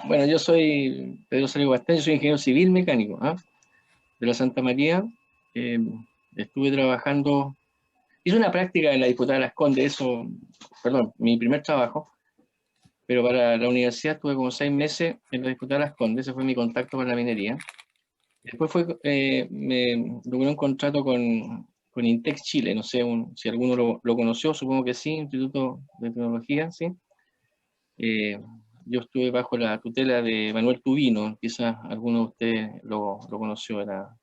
Bueno, yo soy Pedro Salio Bastén, yo soy ingeniero civil mecánico, ¿ah? De la Santa María. Eh, Estuve trabajando, hice una práctica en la Diputada de Las Condes, eso, perdón, mi primer trabajo, pero para la universidad estuve como 6 meses en la Diputada de Las Condes, ese fue mi contacto con la minería. Después me logré un contrato con Intex Chile, no sé si alguno lo conoció, supongo que sí, Instituto de Tecnología, sí. Eh, yo estuve bajo la tutela de Manuel Tubino, quizás alguno de ustedes lo conoció, era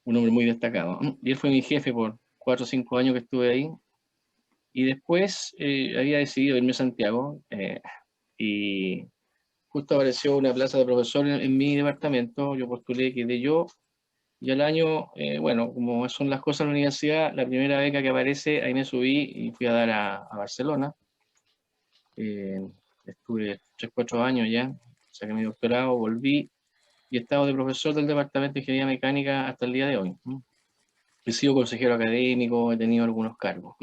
un hombre muy destacado. Y él fue mi jefe por 4 o 5 años que estuve ahí. Y después había decidido irme a Santiago y justo apareció una plaza de profesor en mi departamento. Yo postulé, quedé yo. Y al año, bueno, como son las cosas en la universidad, la primera beca que aparece, ahí me subí y fui a dar a Barcelona. Eh, Estuve 3 o 4 años ya, saqué mi doctorado, volví y he estado de profesor del Departamento de Ingeniería Mecánica hasta el día de hoy. He sido consejero académico, he tenido algunos cargos.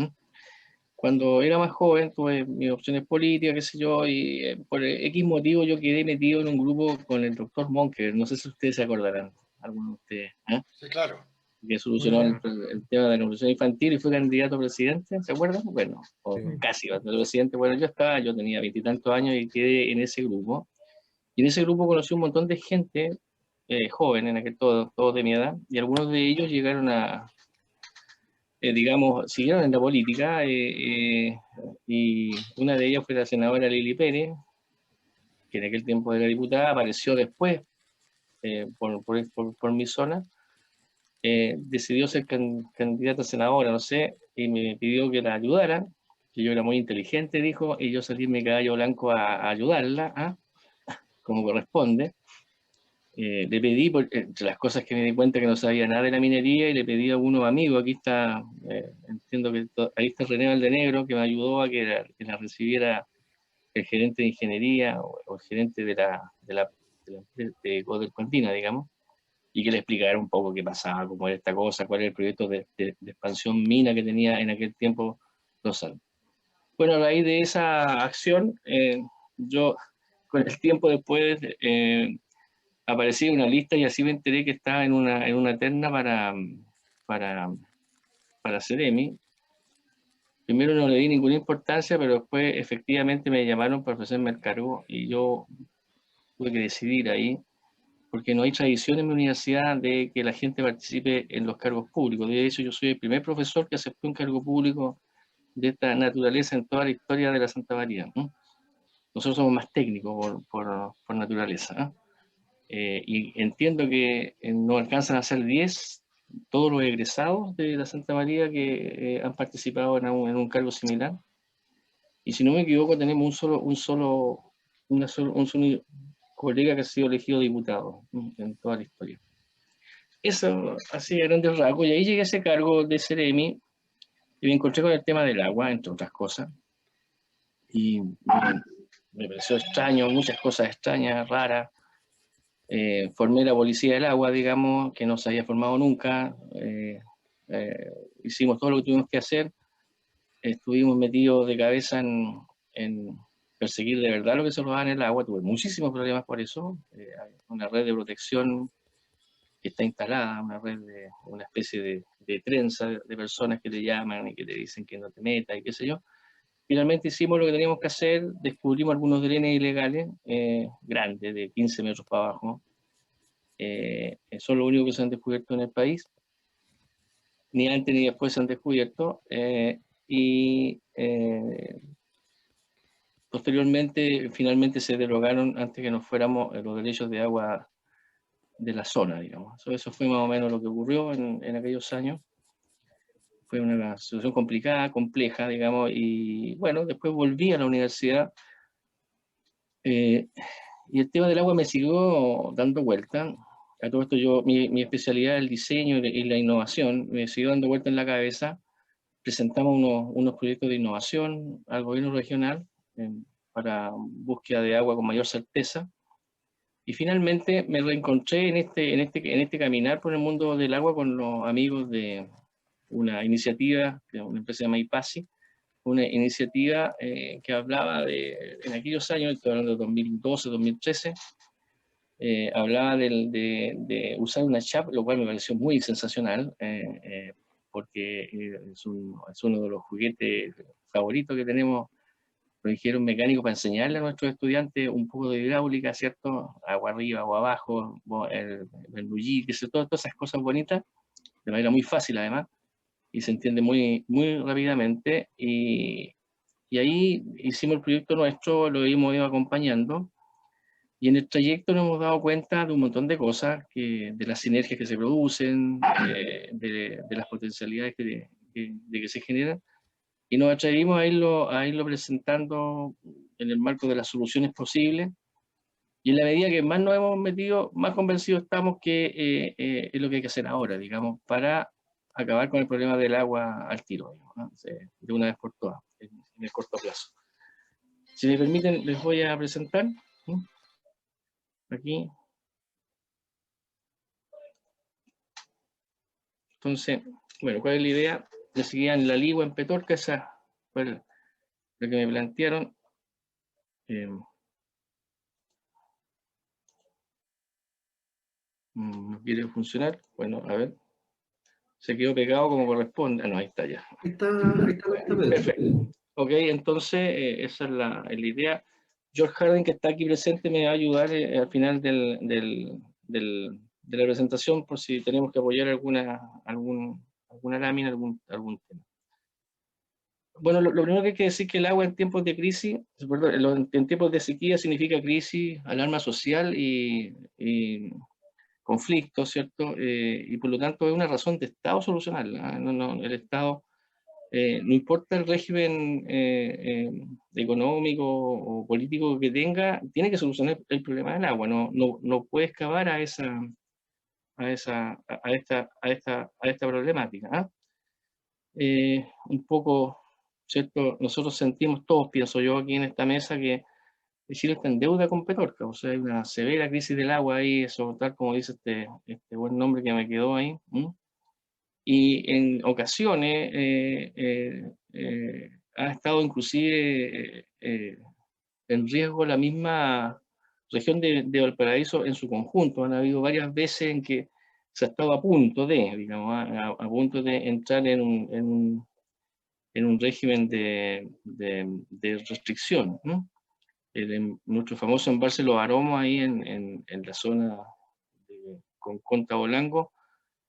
Cuando era más joven tuve mis opciones políticas, qué sé yo, y por X motivo yo quedé metido en un grupo con el doctor Monker, no sé si ustedes se acordarán, algunos de ustedes, Sí, claro. que Muy solucionó bien. el tema de la nutrición infantil y fue candidato a presidente, ¿se acuerdan? Bueno, o Sí. casi candidato a presidente, bueno, yo tenía 20 y tantos años y quedé en ese grupo. Y en ese grupo conocí un montón de gente joven, en aquel todos de mi edad, y algunos de ellos llegaron digamos, siguieron en la política, y una de ellas fue la senadora Lili Pérez, que en aquel tiempo era diputada, apareció después por mi zona, decidió ser candidata a senadora, no sé, y me pidió que la ayudara, que yo era muy inteligente, dijo, y yo salí en mi caballo blanco a ayudarla, ¿ah? Como corresponde. Le pedí, entre las cosas que me di cuenta que no sabía nada de la minería, y le pedí a algunos amigos, aquí está, entiendo que ahí está René Valdenegro, que me ayudó a que la recibiera el gerente de ingeniería o el gerente de Godel Contina, digamos, y que le explicara un poco qué pasaba, cómo era esta cosa, cuál era el proyecto de expansión mina que tenía en aquel tiempo Los Altos. Bueno, a raíz de esa acción, yo con el tiempo después aparecí en una lista y así me enteré que estaba en una terna para, para Ceremi. Primero no le di ninguna importancia, pero después efectivamente me llamaron para ofrecerme el cargo y yo tuve que decidir ahí, porque no hay tradición en mi universidad de que la gente participe en los cargos públicos. De hecho, yo soy el primer profesor que aceptó un cargo público de esta naturaleza en toda la historia de la Santa María, ¿no? Nosotros somos más técnicos por naturaleza, ¿no? Y entiendo que no alcanzan a ser 10 todos los egresados de la Santa María que han participado en un cargo similar. Y si no me equivoco, tenemos un solo colega que ha sido elegido diputado en toda la historia. Eso así a grandes rasgos. Y ahí llegué a ese cargo de Ceremi y me encontré con el tema del agua, entre otras cosas. Y me pareció extraño, muchas cosas extrañas, raras. Formé la Policía del Agua, digamos, que no se había formado nunca. Eh, Hicimos todo lo que tuvimos que hacer. Estuvimos metidos de cabeza en perseguir de verdad lo que se robaba en el agua. Tuve muchísimos problemas por eso. Hay una red de protección que está instalada, una especie de trenza de personas que te llaman y que te dicen que no te metas y qué sé yo. Finalmente hicimos lo que teníamos que hacer, descubrimos algunos drenes ilegales, grandes, de 15 metros para abajo. Son los únicos que se han descubierto en el país, ni antes ni después se han descubierto, y posteriormente, finalmente se derogaron antes que nos fuéramos los derechos de agua de la zona, digamos. Eso fue más o menos lo que ocurrió en aquellos años. Fue una situación complicada, compleja, digamos, y bueno, después volví a la universidad, eh, y el tema del agua me siguió dando vuelta. A todo esto mi especialidad es el diseño y la innovación, me siguió dando vuelta en la cabeza. Presentamos unos proyectos de innovación al gobierno regional para búsqueda de agua con mayor certeza. Y finalmente me reencontré en este caminar por el mundo del agua con los amigos de una iniciativa, de una empresa llamada IPASI, una iniciativa que hablaba en aquellos años, estoy hablando de 2012, 2013, hablaba de usar una chapa, lo cual me pareció muy sensacional, porque es uno de los juguetes favoritos que tenemos los ingenieros mecánicos para enseñarle a nuestros estudiantes un poco de hidráulica, ¿cierto? Agua arriba, agua abajo, el bullir, todas esas cosas bonitas, de manera muy fácil además, y se entiende muy, muy rápidamente. Y ahí hicimos el proyecto nuestro, lo hemos ido acompañando, y en el trayecto nos hemos dado cuenta de un montón de cosas, de las sinergias que se producen, de las potencialidades de que se generan, y nos atrevimos a irlo presentando en el marco de las soluciones posibles, y en la medida que más nos hemos metido, más convencidos estamos que es lo que hay que hacer ahora, digamos, para acabar con el problema del agua al tiro, digamos, ¿no? De una vez por todas, en el corto plazo. Si me permiten, les voy a presentar, ¿no? Aquí. Entonces, bueno, ¿cuál es la idea? Le seguían la ligua en Petorca, esa fue lo que me plantearon. No quiere funcionar. Bueno, a ver. Se quedó pegado como corresponde. Ah, no, ahí está ya. Ahí está Pedro. Perfecto. Ok, entonces esa es la idea. George Harding, que está aquí presente, me va a ayudar al final de la presentación por si tenemos que apoyar alguna lámina, algún tema. Bueno, lo primero que hay que decir es que el agua en tiempos de crisis, perdón, en tiempos de sequía significa crisis, alarma social y conflicto, ¿cierto? Y por lo tanto es una razón de Estado solucionarla. El Estado, no importa el régimen económico o político que tenga, tiene que solucionar el problema del agua. No puede excavar a esta problemática. ¿Ah? Un poco, ¿cierto? Nosotros sentimos todos, pienso yo aquí en esta mesa, que Chile está en deuda con Petorca, o sea, hay una severa crisis del agua ahí, eso tal como dice este buen nombre que me quedó ahí. Y en ocasiones ha estado inclusive en riesgo la misma región de Valparaíso en su conjunto. Han habido varias veces en que se ha estado a punto digamos, a punto de entrar en un régimen de restricción, ¿no? Nuestro famoso embalse Los Aromos, ahí en la zona con Conta Bolango,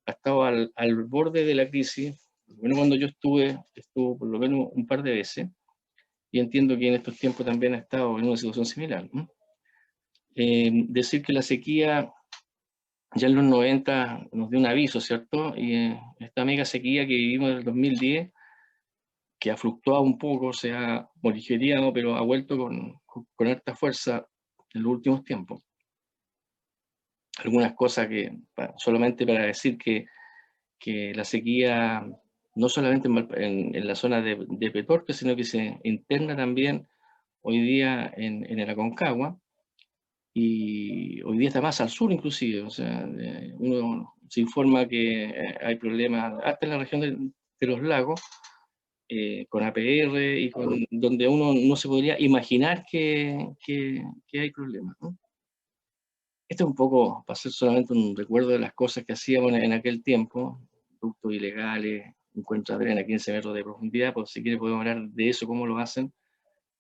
ha estado al borde de la crisis. Bueno, cuando yo estuvo por lo menos un par de veces, y entiendo que en estos tiempos también ha estado en una situación similar, ¿no? Decir que la sequía ya en los 90 nos dio un aviso, ¿cierto? Y esta mega sequía que vivimos en el 2010, que ha fluctuado un poco, se ha morigerado, pero ha vuelto con harta fuerza en los últimos tiempos. Algunas cosas solamente para decir que la sequía, no solamente en la zona de Petorca, sino que se interna también hoy día en el Aconcagua, y hoy día está más al sur inclusive, o sea, uno se informa que hay problemas hasta en la región de los lagos, con APR y donde uno no se podría imaginar que hay problemas, ¿no? Este es un poco, para ser solamente un recuerdo de las cosas que hacíamos en aquel tiempo, ductos ilegales, encuentros de arena a 15 metros de profundidad, pues si quiere podemos hablar de eso, cómo lo hacen,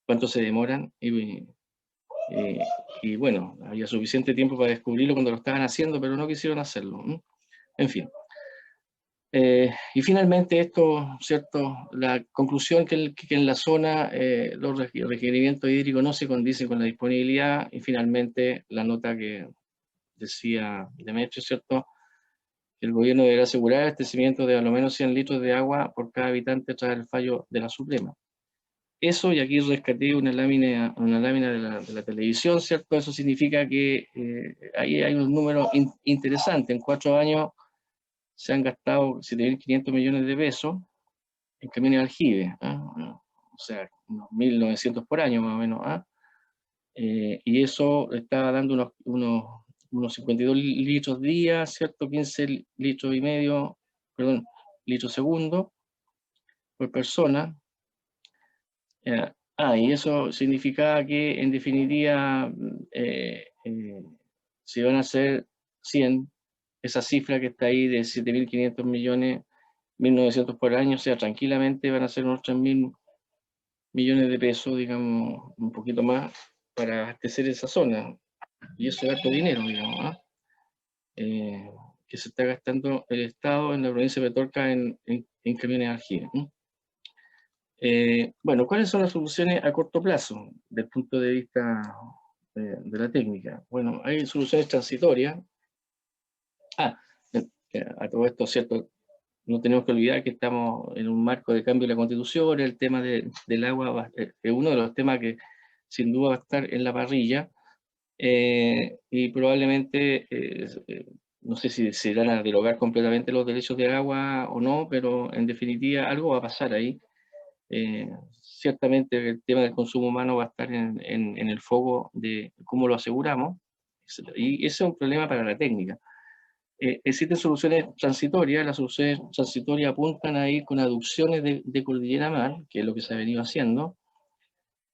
cuánto se demoran, y bueno, había suficiente tiempo para descubrirlo cuando lo estaban haciendo, pero no quisieron hacerlo, ¿no? En fin. Y finalmente esto, ¿cierto? La conclusión que en la zona los requerimientos hídricos no se condicen con la disponibilidad, y finalmente la nota que decía Demetrio, ¿cierto? Que el gobierno deberá asegurar el abastecimiento de al menos 100 litros de agua por cada habitante tras el fallo de la Suprema. Eso, y aquí rescaté una lámina de la televisión, ¿cierto? Eso significa que ahí hay unos números interesantes. En 4 años se han gastado 7.500 millones de pesos en camiones de aljibe, ¿ah? O sea, unos 1.900 por año más o menos, ¿ah? Y eso está dando unos 52 litros día, ¿cierto? 15 litros y medio, perdón, litros segundo por persona. Y eso significaba que en definitiva se van a hacer 100, esa cifra que está ahí de 7.500 millones, 1.900 por año, o sea, tranquilamente van a ser unos 3.000 millones de pesos, digamos, un poquito más, para abastecer esa zona. Y eso es harto dinero, digamos, que se está gastando el Estado en la provincia de Petorca en camiones de aljibe. Bueno, ¿cuáles son las soluciones a corto plazo desde el punto de vista de la técnica? Bueno, hay soluciones transitorias. A todo esto, ¿cierto? No tenemos que olvidar que estamos en un marco de cambio de la Constitución, el tema del agua es uno de los temas que sin duda va a estar en la parrilla, y probablemente, no sé si se irán a derogar completamente los derechos de agua o no, pero en definitiva algo va a pasar ahí. Ciertamente el tema del consumo humano va a estar en el foco de cómo lo aseguramos, y ese es un problema para la técnica. Existen soluciones transitorias, las soluciones transitorias apuntan a ir con aducciones de cordillera mar, que es lo que se ha venido haciendo,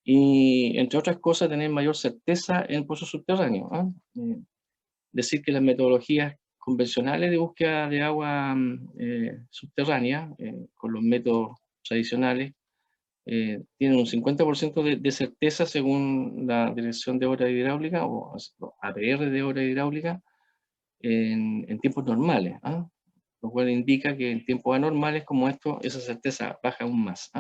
y entre otras cosas tener mayor certeza en pozos subterráneos. Decir que las metodologías convencionales de búsqueda de agua subterránea, con los métodos tradicionales, tienen un 50% de certeza según la Dirección de Obra Hidráulica o APR de Obra Hidráulica en tiempos normales, lo cual indica que en tiempos anormales como esto, esa certeza baja aún más.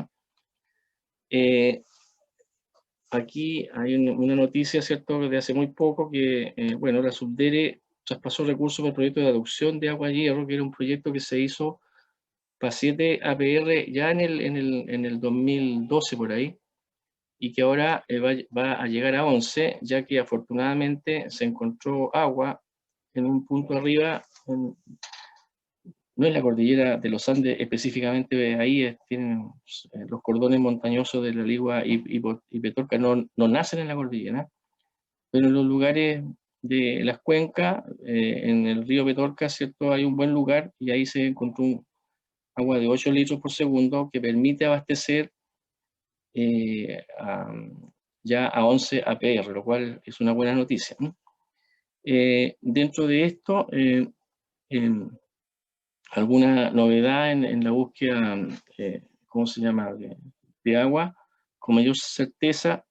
Aquí hay una noticia, ¿cierto?, de hace muy poco que, bueno, la Subdere traspasó recursos para el proyecto de adducción de agua hierro, que era un proyecto que se hizo para 7 APR ya en el 2012 por ahí, y que ahora va a llegar a 11, ya que afortunadamente se encontró agua en un punto arriba, no es la cordillera de los Andes específicamente, ahí tienen los cordones montañosos de la Ligua y Petorca, no nacen en la cordillera, pero en los lugares de las cuencas, en el río Petorca, ¿cierto? Hay un buen lugar y ahí se encontró agua de 8 litros por segundo que permite abastecer ya a 11 APR, lo cual es una buena noticia, ¿no? Dentro de esto, alguna novedad en la búsqueda, ¿cómo se llama?, de agua, con mayor certeza.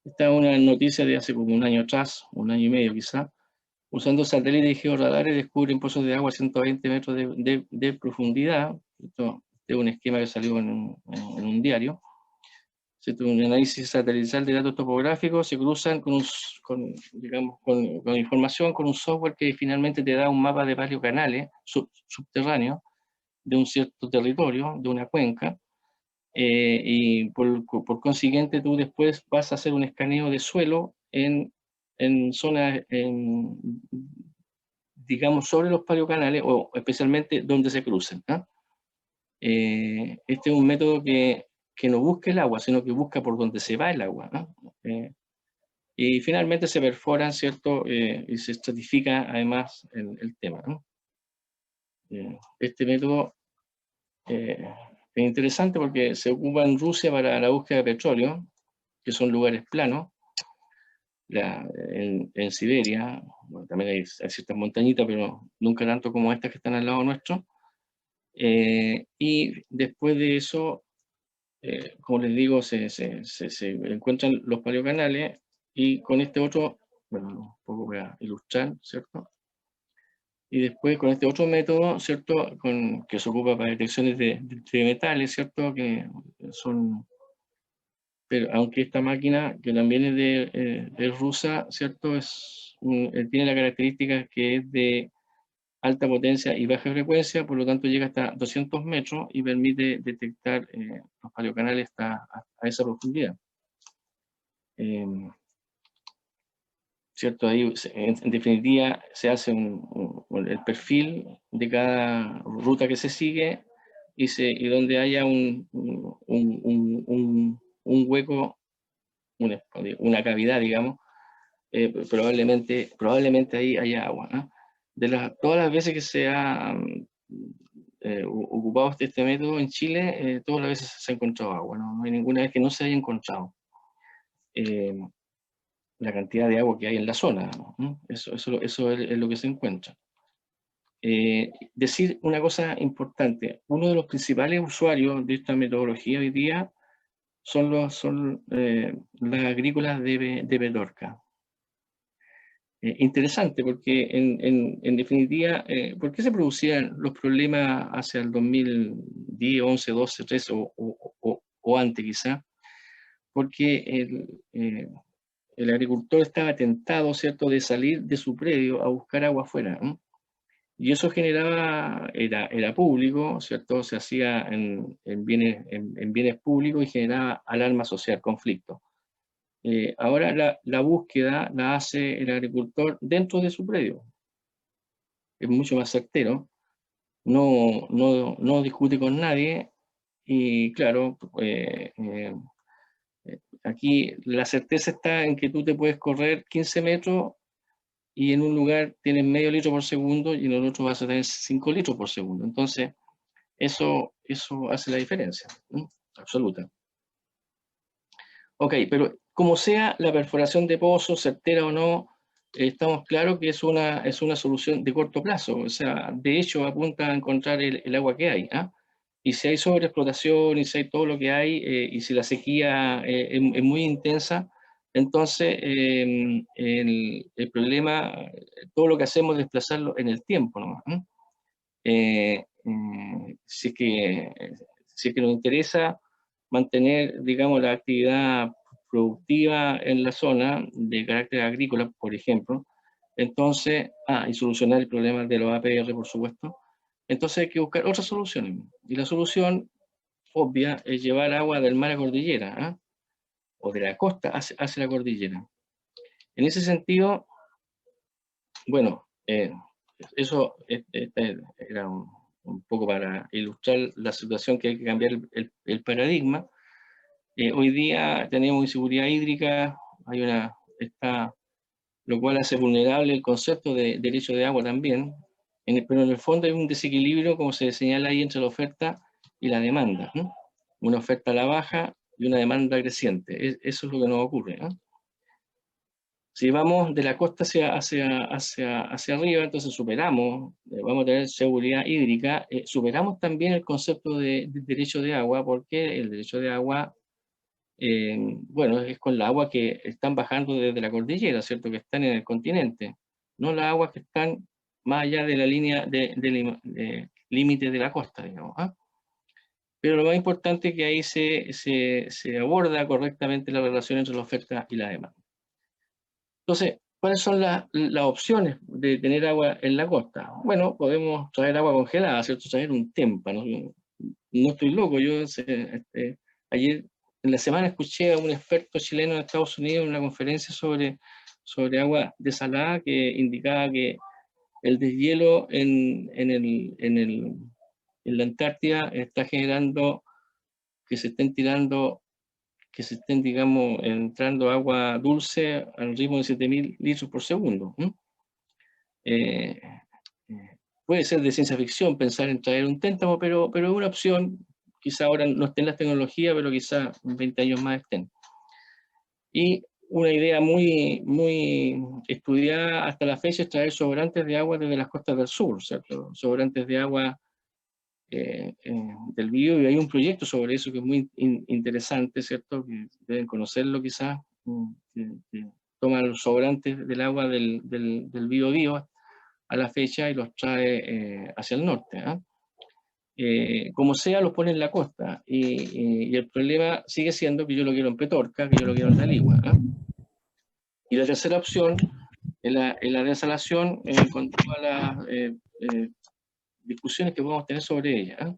Esta es una noticia de hace como un año atrás, un año y medio quizá. Usando satélites y georradares descubren pozos de agua a 120 metros de profundidad. Esto es un esquema que salió en un diario. Un análisis satelital de datos topográficos se cruzan digamos, con información, con un software que finalmente te da un mapa de varios canales subterráneos de un cierto territorio, de una cuenca, y por consiguiente tú después vas a hacer un escaneo de suelo en zonas, digamos, sobre los paleocanales o especialmente donde se crucen. Este es un método que no busca el agua, sino que busca por donde se va el agua, y finalmente se perforan, ¿cierto? Y se estratifica además el tema, este método es interesante porque se ocupa en Rusia para la búsqueda de petróleo, que son lugares planos. En Siberia, bueno, también hay ciertas montañitas, pero nunca tanto como estas que están al lado nuestro. Y después de eso, como les digo, se encuentran los paleocanales, y con este otro, bueno, un poco voy a ilustrar, ¿cierto? Y después con este otro método, ¿cierto?, que se ocupa para detecciones de metales, ¿cierto?, que son, pero aunque esta máquina, que también es rusa, ¿cierto?, tiene la característica que es de alta potencia y baja frecuencia, por lo tanto llega hasta 200 metros y permite detectar los paleocanales a esa profundidad. ¿Cierto? Ahí, en definitiva, se hace el perfil de cada ruta que se sigue y donde haya un hueco, una cavidad, digamos, probablemente ahí haya agua, ¿no? Todas las veces que se ha ocupado este método en Chile, todas las veces se ha encontrado agua, no hay ninguna vez que no se haya encontrado la cantidad de agua que hay en la zona, ¿no? Eso es lo que se encuentra. Decir una cosa importante, uno de los principales usuarios de esta metodología hoy día son las agrícolas de Petorca. Interesante porque en definitiva, ¿por qué se producían los problemas hacia el 2010, 11, 12, 13 o antes quizá? Porque el agricultor estaba tentado, ¿cierto?, de salir de su predio a buscar agua afuera, ¿no? Y eso generaba, era público, ¿cierto? Se hacía en bienes públicos y generaba alarma social, conflicto. Ahora la búsqueda la hace el agricultor dentro de su predio. Es mucho más certero, no discute con nadie y claro, aquí la certeza está en que tú te puedes correr 15 metros y en un lugar tienes medio litro por segundo y en el otro vas a tener 5 litros por segundo. Entonces, eso hace la diferencia, ¿no? Absoluta. Ok, pero como sea la perforación de pozos, certera o no, estamos claros que es una solución de corto plazo. O sea, de hecho apunta a encontrar el agua que hay, ¿ah? Y si hay sobreexplotación, y si hay todo lo que hay, y si la sequía es muy intensa, entonces el problema, todo lo que hacemos es desplazarlo en el tiempo nomás, ¿no? Si es que nos interesa mantener, digamos, la actividad productiva en la zona de carácter agrícola, por ejemplo, entonces, y solucionar el problema de los APR, por supuesto, entonces hay que buscar otras soluciones. Y la solución obvia es llevar agua del mar a cordillera, ¿ah? O de la costa hacia la cordillera. En ese sentido, bueno, eso era un poco para ilustrar la situación que hay que cambiar el paradigma. Hoy día tenemos inseguridad hídrica, lo cual hace vulnerable el concepto de derecho de agua también, pero en el fondo hay un desequilibrio, como se señala ahí, entre la oferta y la demanda, ¿no? Una oferta a la baja y una demanda creciente. Eso es lo que nos ocurre, ¿no? Si vamos de la costa hacia arriba, entonces superamos, vamos a tener seguridad hídrica, superamos también el concepto de derecho de agua, porque el derecho de agua, bueno, es con la agua que están bajando desde la cordillera, ¿cierto? Que están en el continente, no las aguas que están más allá de la línea de límite de la costa, digamos, ¿ah? Pero lo más importante es que ahí se aborda correctamente la relación entre la oferta y la demanda. Entonces, ¿cuáles son las opciones de tener agua en la costa? Bueno, podemos traer agua congelada, ¿cierto? Traer un témpano. No estoy loco, ayer en la semana escuché a un experto chileno de Estados Unidos en una conferencia sobre agua desalada que indicaba que el deshielo en la Antártida está generando que se estén, digamos, entrando agua dulce al ritmo de 7.000 litros por segundo. Eh, puede ser de ciencia ficción pensar en traer un téntamo, pero es una opción. Quizá ahora no estén las tecnologías, pero quizá en 20 años más estén. Y una idea muy estudiada hasta la fecha es traer sobrantes de agua desde las costas del sur, ¿cierto? Sobrantes de agua del Bío, y hay un proyecto sobre eso que es muy interesante, ¿cierto? Que deben conocerlo quizás, que toma los sobrantes del agua del Bío a la fecha y los trae hacia el norte, ¿ah? Como sea, los pone en la costa, y el problema sigue siendo que yo lo quiero en Petorca, que yo lo quiero en Taligua, ¿ah? Y la tercera opción es la desalación, con todas las discusiones que podemos tener sobre ella, ¿ah?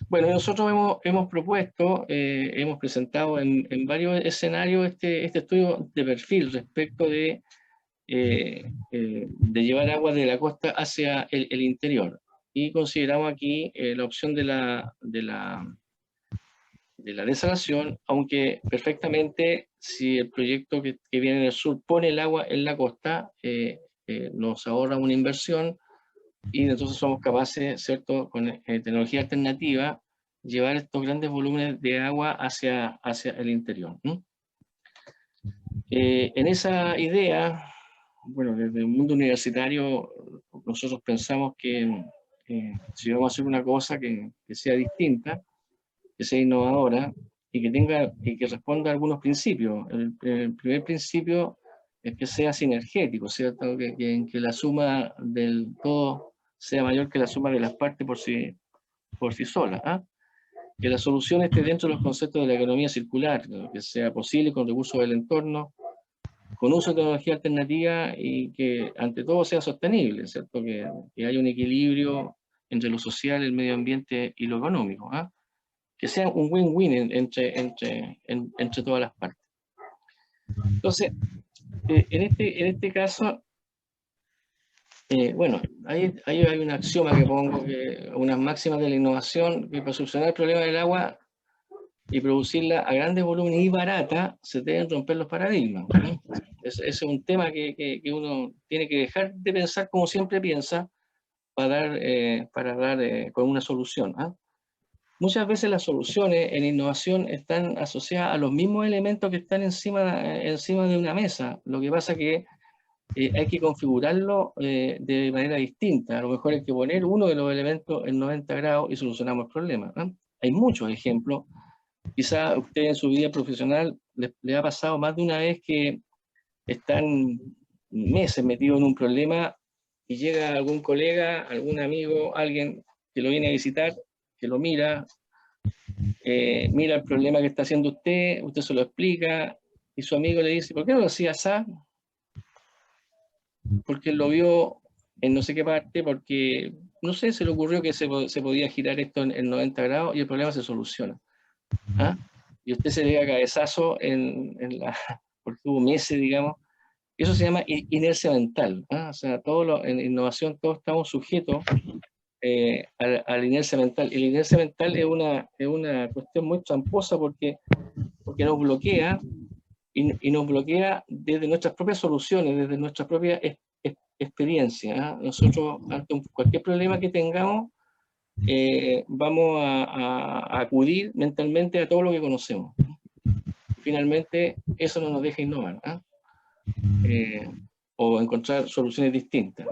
Bueno, nosotros hemos propuesto, hemos presentado en varios escenarios este estudio de perfil respecto de llevar agua de la costa hacia el interior. Y consideramos aquí la opción de la desalación, aunque perfectamente si el proyecto que viene del sur pone el agua en la costa, nos ahorra una inversión, y entonces somos capaces, ¿cierto?, con tecnología alternativa, llevar estos grandes volúmenes de agua hacia el interior. En esa idea, bueno, desde el mundo universitario, nosotros pensamos que si vamos a hacer una cosa que sea distinta, que sea innovadora y que responda a algunos principios. El primer principio es que sea sinergético, ¿cierto? Que la suma del todo sea mayor que la suma de las partes por sí sola. ¿Ah? Que la solución esté dentro de los conceptos de la economía circular, ¿no? Que sea posible con recursos del entorno, con uso de tecnología alternativa y que ante todo sea sostenible, ¿cierto? Que haya un equilibrio entre lo social, el medio ambiente y lo económico. ¿Ah? Que sea un win-win entre todas las partes. Entonces, en este caso, bueno, ahí hay un axioma que pongo, unas máximas de la innovación, que para solucionar el problema del agua y producirla a grandes volúmenes y barata, se deben romper los paradigmas. Ese es un tema que uno tiene que dejar de pensar como siempre piensa para dar con una solución. Muchas veces las soluciones en innovación están asociadas a los mismos elementos que están encima de una mesa. Lo que pasa es que hay que configurarlo de manera distinta. A lo mejor hay que poner uno de los elementos en 90 grados y solucionamos el problema. Hay muchos ejemplos. Quizá a usted en su vida profesional le ha pasado más de una vez que están meses metidos en un problema y llega algún colega, algún amigo, alguien que lo viene a visitar, que lo mira, mira el problema que está haciendo usted se lo explica, y su amigo le dice, ¿por qué no lo hacía así? Porque él lo vio en no sé qué parte, porque, no sé, se le ocurrió que se podía girar esto en 90 grados y el problema se soluciona. ¿Ah? Y usted se le da cabezazo porque hubo meses, digamos. Eso se llama inercia mental. O sea, en innovación todos estamos sujetos a la inercia mental. Y la inercia mental es una cuestión muy tramposa porque nos bloquea y nos bloquea desde nuestras propias soluciones, desde nuestra propia experiencia. Nosotros, ante cualquier problema que tengamos, vamos a acudir mentalmente a todo lo que conocemos. Finalmente, eso no nos deja innovar o encontrar soluciones distintas.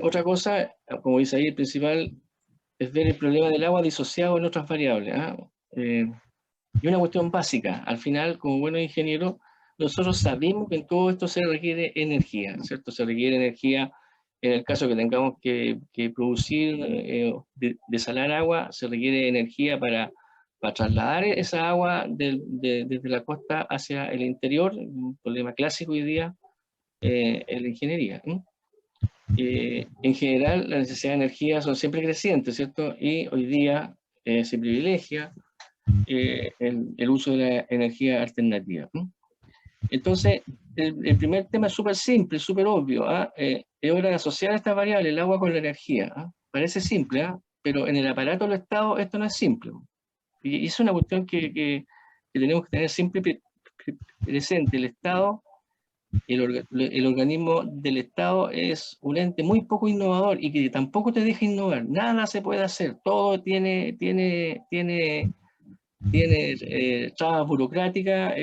Otra cosa, como dice ahí, el principal es ver el problema del agua disociado en otras variables. Y una cuestión básica, al final, como buenos ingenieros, nosotros sabemos que en todo esto se requiere energía, ¿cierto? Se requiere energía en el caso que tengamos que producir, desalar agua, se requiere energía para trasladar esa agua desde la costa hacia el interior, un problema clásico hoy día en la ingeniería. En general, las necesidades de energía son siempre crecientes, ¿cierto? Y hoy día se privilegia el uso de la energía alternativa. Entonces, el primer tema es súper simple, súper obvio. Es hora de asociar estas variables, el agua con la energía. Parece simple, pero en el aparato del Estado esto no es simple. Y es una cuestión que tenemos que tener siempre presente. El Estado, el organismo del Estado es un ente muy poco innovador y que tampoco te deja innovar. Nada se puede hacer. Todo tiene trabas burocráticas,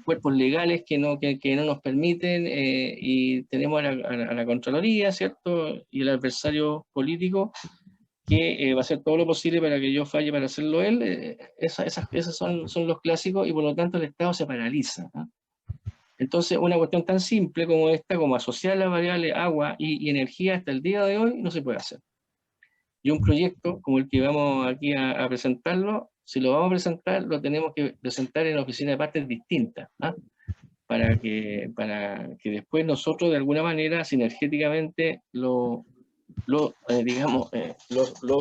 cuerpos legales que no nos permiten, y tenemos a la Contraloría, ¿cierto? Y el adversario político que va a hacer todo lo posible para que yo falle para hacerlo él. Esos son los clásicos y por lo tanto el Estado se paraliza. Entonces, una cuestión tan simple como esta, como asociar las variables agua y energía hasta el día de hoy, no se puede hacer. Y un proyecto como el que vamos aquí a presentarlo, si lo vamos a presentar, lo tenemos que presentar en la oficina de partes distintas, para que después nosotros de alguna manera sinergéticamente lo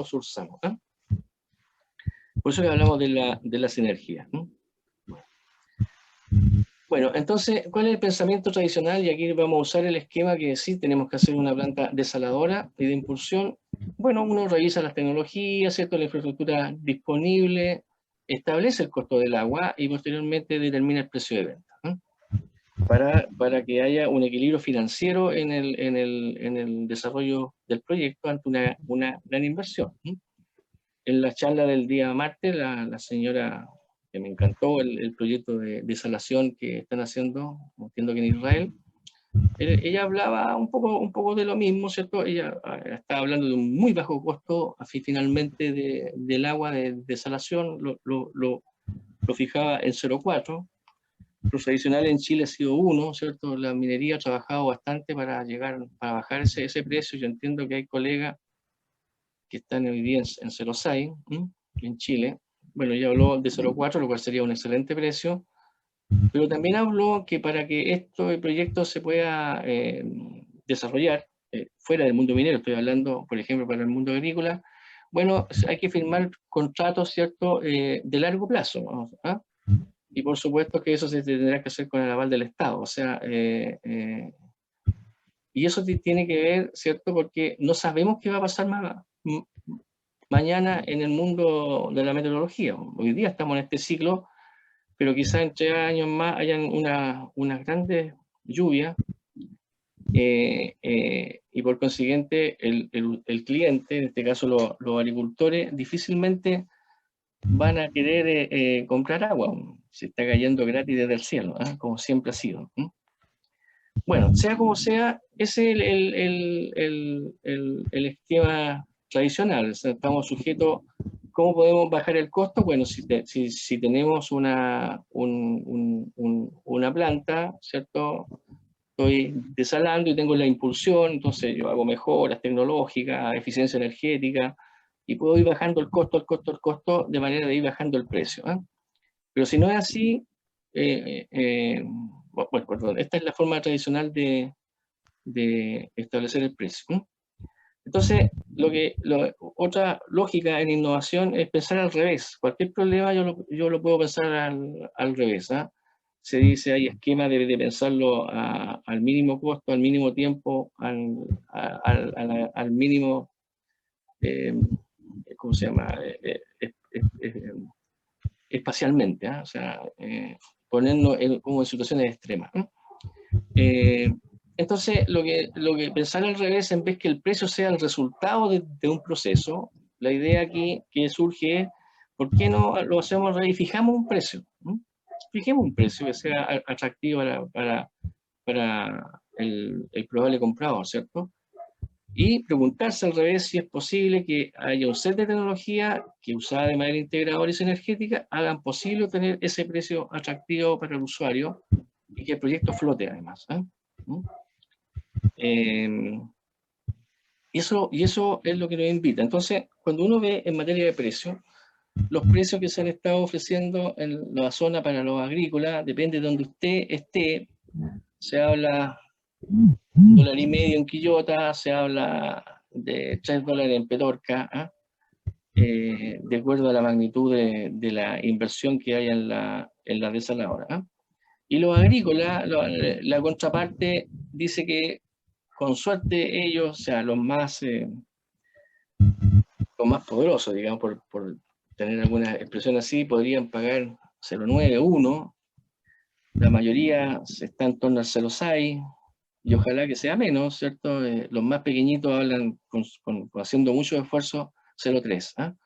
sursamos. Por eso que hablamos de la sinergia. Bueno, entonces, ¿cuál es el pensamiento tradicional? Y aquí vamos a usar el esquema que sí tenemos que hacer una planta desaladora y de impulsión. Bueno, uno revisa las tecnologías, ¿cierto? La infraestructura disponible, establece el costo del agua y posteriormente determina el precio de venta. para que haya un equilibrio financiero en el desarrollo del proyecto ante una gran inversión. En la charla del día martes, la señora, que me encantó el proyecto de desalación que están haciendo, entiendo que en Israel, ella hablaba un poco de lo mismo, ¿cierto? Ella estaba hablando de un muy bajo costo, así finalmente del agua de desalación, lo fijaba en 0,4. Lo tradicional en Chile ha sido 1, ¿cierto? La minería ha trabajado bastante para bajar ese precio. Yo entiendo que hay colegas que están hoy día en 0,6 en Chile. Bueno, ya habló de 0,4, lo cual sería un excelente precio, pero también habló que para que este proyecto se pueda desarrollar fuera del mundo minero, estoy hablando, por ejemplo, para el mundo agrícola, bueno, hay que firmar contratos, ¿cierto?, de largo plazo, ¿ah? Y por supuesto que eso se tendrá que hacer con el aval del Estado, o sea, y eso tiene que ver, ¿cierto?, porque no sabemos qué va a pasar mañana en el mundo de la meteorología. Hoy día estamos en este ciclo, pero quizás en 3 años más hayan unas grandes lluvias y por consiguiente el cliente, en este caso los agricultores, difícilmente van a querer comprar agua. Se está cayendo gratis desde el cielo, como siempre ha sido. Bueno, sea como sea, ese es el esquema tradicional. O sea, estamos sujetos. ¿Cómo podemos bajar el costo? Bueno, si tenemos una planta, ¿cierto? Estoy desalando y tengo la impulsión, entonces yo hago mejoras tecnológicas, eficiencia energética, y puedo ir bajando el costo, de manera de ir bajando el precio. Pero si no es así, bueno, perdón, esta es la forma tradicional de establecer el precio. Entonces, otra lógica en innovación es pensar al revés. Cualquier problema yo lo puedo pensar al revés. Se dice, hay esquemas de pensarlo al mínimo costo, al mínimo tiempo, al mínimo, ¿cómo se llama? Espacialmente, o sea, ponernos como en situaciones extremas. Entonces, lo que pensar al revés, en vez que el precio sea el resultado de un proceso, la idea aquí que surge es, ¿por qué no lo hacemos al revés y fijamos un precio? Fijemos un precio que sea atractivo para el probable comprador, ¿cierto? Y preguntarse al revés si es posible que haya un set de tecnología que, usada de manera integradora y sinergética, hagan posible obtener ese precio atractivo para el usuario y que el proyecto flote además. Y eso es lo que nos invita. Entonces, cuando uno ve en materia de precios, los precios que se han estado ofreciendo en la zona para los agrícolas, depende de donde usted esté, se habla $1,50 en Quillota, se habla de $3 en Petorca, de acuerdo a la magnitud de la inversión que hay en la desaladora. Y los agrícolas, la contraparte dice que con suerte ellos, o sea, los más poderosos, digamos, por tener alguna expresión así, podrían pagar 0,9, 1. La mayoría está en torno al 0,6 y ojalá que sea menos, ¿cierto? Los más pequeñitos hablan haciendo mucho esfuerzo 0,3.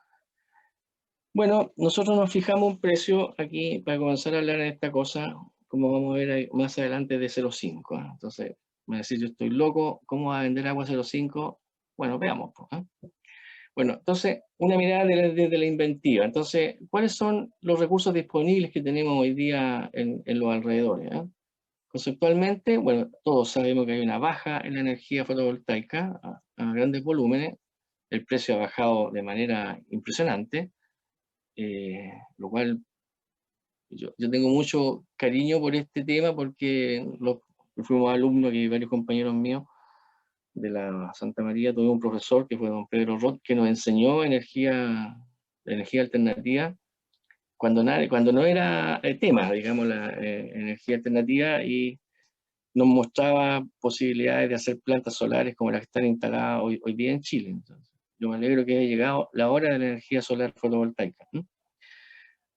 Bueno, nosotros nos fijamos un precio aquí para comenzar a hablar de esta cosa, como vamos a ver más adelante, de 0,5. Entonces, me va a decir, yo estoy loco, ¿cómo va a vender agua 0,5? Bueno, veamos. Bueno, entonces, una mirada desde la inventiva. Entonces, ¿cuáles son los recursos disponibles que tenemos hoy día en los alrededores? Conceptualmente, bueno, todos sabemos que hay una baja en la energía fotovoltaica a grandes volúmenes. El precio ha bajado de manera impresionante, lo cual yo tengo mucho cariño por este tema porque fuimos alumnos, que varios compañeros míos de la Santa María, tuve un profesor que fue don Pedro Roth, que nos enseñó energía alternativa cuando no era tema, digamos, la energía alternativa, y nos mostraba posibilidades de hacer plantas solares como las que están instaladas hoy día en Chile. Entonces, yo me alegro que haya llegado la hora de la energía solar fotovoltaica.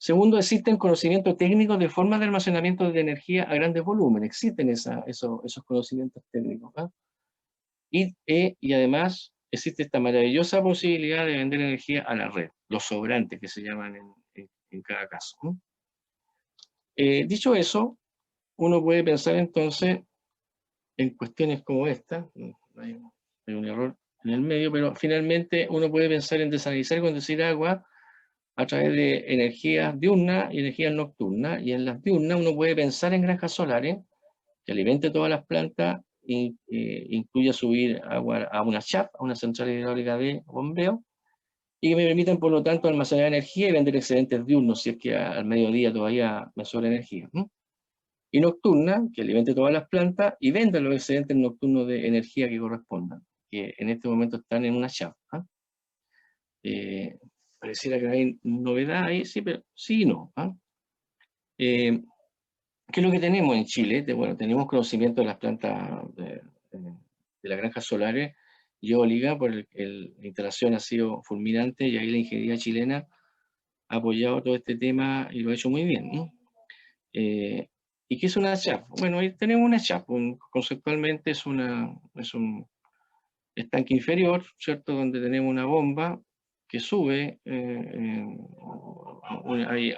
Segundo, existen conocimientos técnicos de formas de almacenamiento de energía a grandes volúmenes. Existen esos conocimientos técnicos. ¿Ah? Y además existe esta maravillosa posibilidad de vender energía a la red, los sobrantes que se llaman en cada caso. ¿No? Dicho eso, uno puede pensar entonces en cuestiones como esta. Hay un error en el medio, pero finalmente uno puede pensar en desalinizar y conducir agua a través de energías diurnas y energías nocturnas, y en las diurnas uno puede pensar en granjas solares que alimente todas las plantas, incluya subir agua a una CHAP, a una central hidráulica de bombeo, y que me permitan, por lo tanto, almacenar energía y vender excedentes diurnos, si es que al mediodía todavía me sobra energía. ¿No? Y nocturna, que alimente todas las plantas y venda los excedentes nocturnos de energía que correspondan, que en este momento están en una CHAP. ¿Ah? Pareciera que hay novedad ahí, sí, pero sí y no. ¿Ah? ¿Qué es lo que tenemos en Chile? Bueno, tenemos conocimiento de las plantas de las granjas solares y eólicas, por la instalación ha sido fulminante y ahí la ingeniería chilena ha apoyado todo este tema y lo ha hecho muy bien. ¿No? ¿Y qué es una CHAP? Bueno, ahí tenemos una CHAP, conceptualmente es un estanque inferior, ¿cierto? Donde tenemos una bomba que sube, hay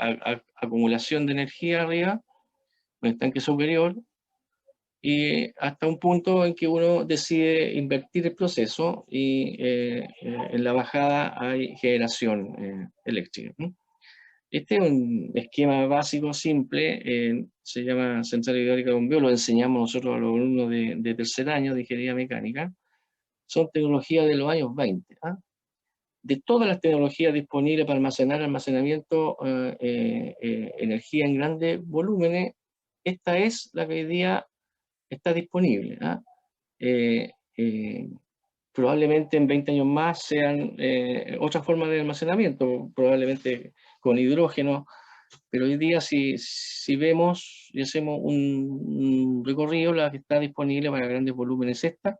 acumulación de energía arriba, un estanque superior, y hasta un punto en que uno decide invertir el proceso y en la bajada hay generación eléctrica. ¿No? Este es un esquema básico, simple, se llama central hidráulica de bombeo, lo enseñamos nosotros a los alumnos de tercer año de ingeniería mecánica. Son tecnologías de los años 20. ¿Ah? De todas las tecnologías disponibles para almacenamiento, energía en grandes volúmenes, esta es la que hoy día está disponible. ¿Ah? Eh, eh, Probablemente en 20 años más sean otras formas de almacenamiento, probablemente con hidrógeno, pero hoy día si vemos y hacemos un recorrido, la que está disponible para grandes volúmenes es esta.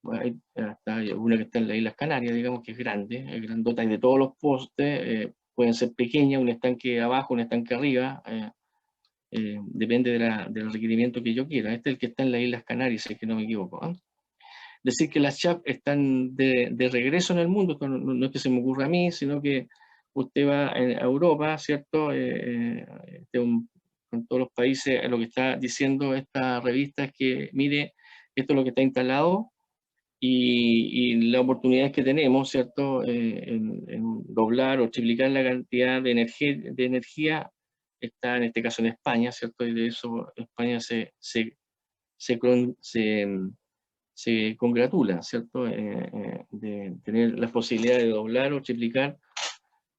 Bueno, hay una que está en las Islas Canarias, digamos que es grande, es grandota, y de todos los postes, pueden ser pequeñas, un estanque abajo, un estanque arriba, depende del requerimiento que yo quiera. Este es el que está en las Islas Canarias, si es que no me equivoco. ¿Eh? Decir que las CHAP están de regreso en el mundo, esto no es que se me ocurra a mí, sino que usted va a Europa, ¿cierto? Con todos los países, lo que está diciendo esta revista es que, mire, esto es lo que está instalado, y las oportunidades que tenemos, ¿cierto? En doblar o triplicar la cantidad de energía está en este caso en España, ¿cierto? Y de eso España se congratula, ¿cierto? De tener la posibilidad de doblar o triplicar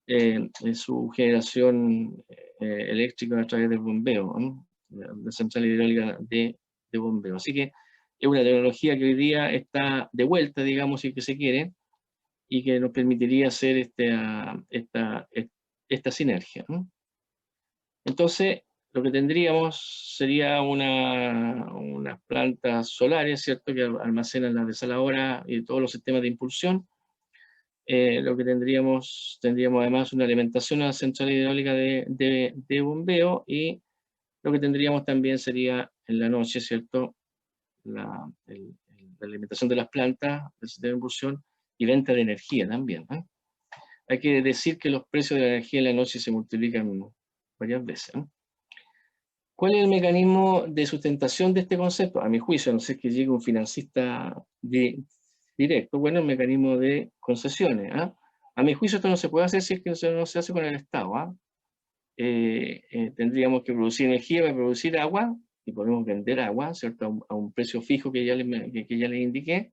en su generación eléctrica a través del bombeo, ¿no? La central hidráulica de bombeo. Así que es una tecnología que hoy día está de vuelta, digamos, si que se quiere, y que nos permitiría hacer esta sinergia. ¿No? Entonces, lo que tendríamos sería unas plantas solares, ¿cierto?, que almacenan la desaladora y todos los sistemas de impulsión. Lo que tendríamos además una alimentación a la central hidráulica de bombeo, y lo que tendríamos también sería en la noche, ¿cierto?, la alimentación de las plantas, el sistema de impulsión y venta de energía también. ¿Eh? Hay que decir que los precios de la energía en la noche se multiplican varias veces. ¿Eh? ¿Cuál es el mecanismo de sustentación de este concepto? A mi juicio, no sé, es que llegue un financista directo, bueno, el mecanismo de concesiones. ¿Ah? A mi juicio esto no se puede hacer si es que no se hace con el Estado. ¿Ah? Tendríamos que producir energía para producir agua, y podemos vender agua, ¿cierto?, a un precio fijo que ya les indiqué,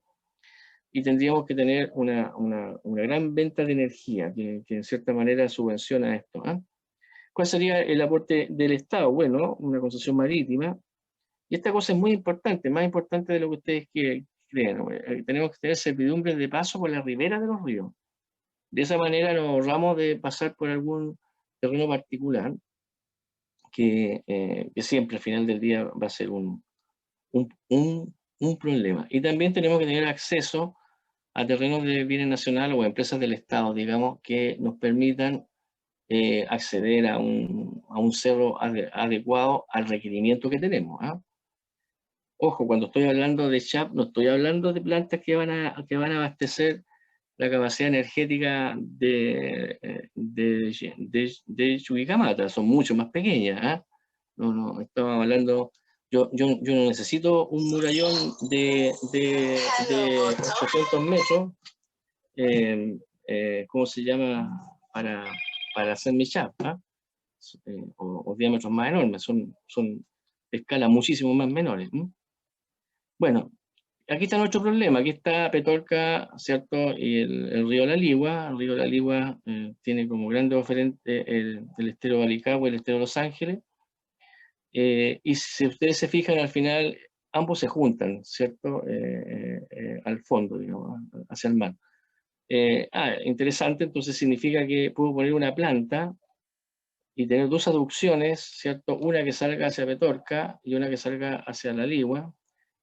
y tendríamos que tener una gran venta de energía que en cierta manera subvenciona esto. ¿Ah? ¿Cuál sería el aporte del Estado? Bueno, una concesión marítima, y esta cosa es muy importante, más importante de lo que ustedes creen. ¿No? Tenemos que tener servidumbre de paso por la ribera de los ríos. De esa manera nos ahorramos de pasar por algún terreno particular, que siempre al final del día va a ser un problema. Y también tenemos que tener acceso a terrenos de bienes nacionales o empresas del Estado, digamos, que nos permitan acceder a un cerro adecuado al requerimiento que tenemos. ¿Ah? Ojo, cuando estoy hablando de CHAP, no estoy hablando de plantas que van a abastecer la capacidad energética de Chuquicamata, son mucho más pequeñas. ¿Ah? No, estamos hablando, yo no necesito un murallón de 800 metros, ¿cómo se llama? Para hacer mi CHAP, ¿ah? O diámetros más enormes, son escalas muchísimo más menores. Bueno, aquí está nuestro problema, aquí está Petorca, ¿cierto? Y el río La Ligua. El río La Ligua tiene como grandes oferentes el estero Balicagua y el estero Los Ángeles. Y si ustedes se fijan, al final ambos se juntan, ¿cierto? Al fondo, digamos, hacia el mar. Interesante, entonces significa que puedo poner una planta y tener dos aducciones, ¿cierto? Una que salga hacia Petorca y una que salga hacia La Ligua,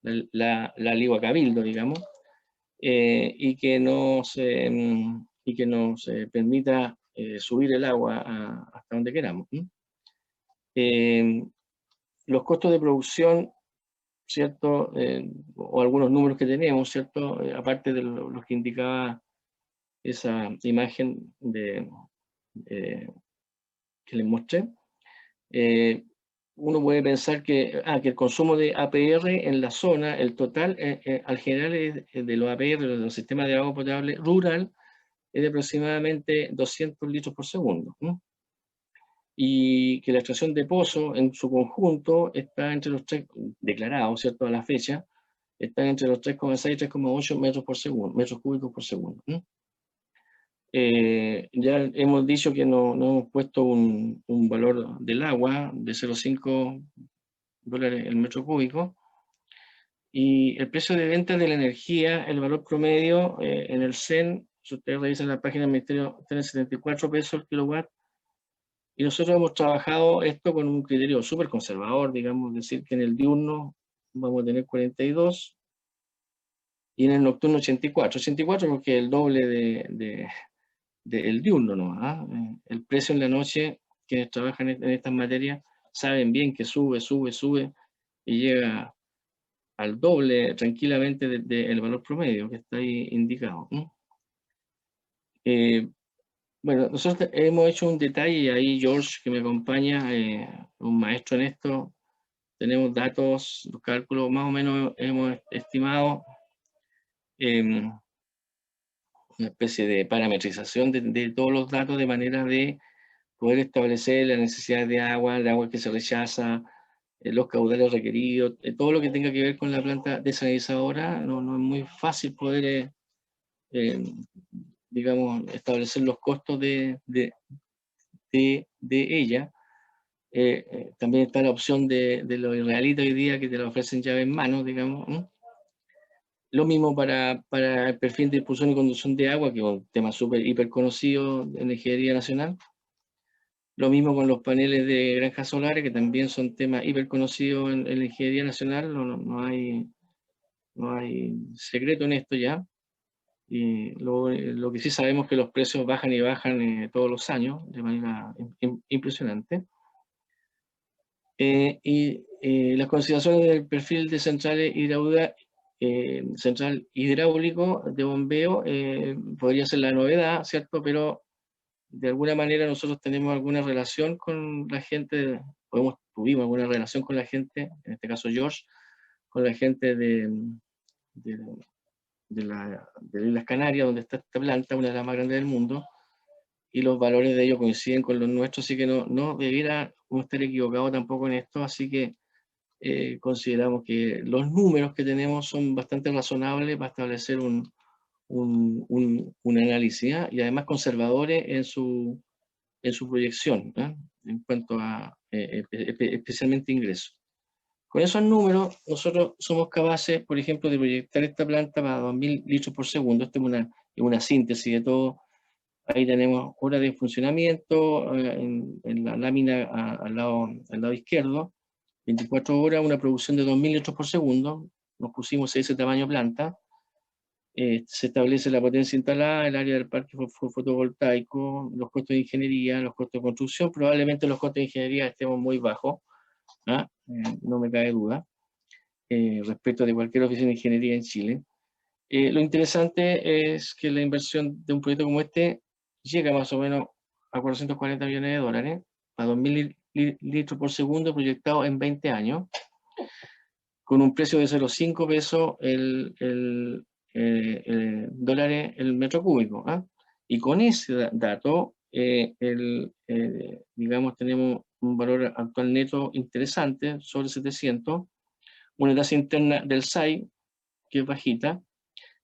la Ligua Cabildo, digamos, y que nos permita subir el agua hasta donde queramos. Los costos de producción, ¿cierto? O algunos números que tenemos, ¿cierto? Aparte de los que indicaba esa imagen que les mostré, uno puede pensar que el consumo de APR en la zona, el total, al general de los APR, de los sistemas de agua potable rural, es de aproximadamente 200 litros por segundo. Y que la extracción de pozo en su conjunto está entre los 3, declarados, ¿cierto? A la fecha, están entre los 3,6 y 3,8 metros por segundo, metros cúbicos por segundo. Ya hemos dicho que no hemos puesto un valor del agua de $0,5 el metro cúbico, y el precio de venta de la energía, el valor promedio en el CEN, si ustedes revisan la página del Ministerio, tiene 74 pesos el kilowatt, y nosotros hemos trabajado esto con un criterio súper conservador, digamos, decir que en el diurno vamos a tener 42 y en el nocturno 84 porque es el doble del diurno, ¿no? ¿Ah? El precio en la noche, quienes trabajan en estas materias saben bien que sube y llega al doble tranquilamente del valor promedio que está ahí indicado. Bueno, nosotros hemos hecho un detalle, y ahí George, que me acompaña, un maestro en esto, tenemos datos, los cálculos, más o menos hemos estimado una especie de parametrización de todos los datos de manera de poder establecer la necesidad de agua, el agua que se rechaza, los caudales requeridos, todo lo que tenga que ver con la planta desalinizadora. No es muy fácil poder, digamos, establecer los costos de ella. También está la opción de los israelitas hoy día que te la ofrecen llave en mano, digamos. Lo mismo para el perfil de distribución y conducción de agua, que es un tema súper, hiper conocido en la ingeniería nacional. Lo mismo con los paneles de granjas solares, que también son temas hiper conocidos en la ingeniería nacional. No hay secreto en esto ya. Y lo que sí sabemos es que los precios bajan y bajan todos los años de manera impresionante. Las consideraciones del perfil de central hidráulico de bombeo podría ser la novedad, ¿cierto? Pero de alguna manera nosotros tenemos alguna relación con la gente, tuvimos alguna relación con la gente, en este caso George, con la gente de las Islas Canarias, donde está esta planta, una de las más grandes del mundo, y los valores de ellos coinciden con los nuestros, así que no debiera uno estar equivocado tampoco en esto, así que consideramos que los números que tenemos son bastante razonables para establecer un análisis, ¿eh? Y además conservadores en su proyección, ¿eh? En cuanto a especialmente ingresos. Con esos números, nosotros somos capaces, por ejemplo, de proyectar esta planta para 2.000 litros por segundo. Esta es una síntesis de todo. Ahí tenemos horas de funcionamiento en la lámina al lado izquierdo, 24 horas, una producción de 2.000 litros por segundo. Nos pusimos ese tamaño planta. Se establece la potencia instalada, el área del parque fotovoltaico, los costos de ingeniería, los costos de construcción. Probablemente los costos de ingeniería estemos muy bajos, ¿ah? No me cabe duda, respecto de cualquier oficina de ingeniería en Chile. Lo interesante es que la inversión de un proyecto como este llega más o menos a 440 millones de dólares, a 2.000 litros por segundo proyectado en 20 años, con un precio de 0,5 pesos dólares el metro cúbico. ¿Ah? Y con ese dato, digamos, tenemos un valor actual neto interesante, sobre 700, una tasa interna del SAI, que es bajita,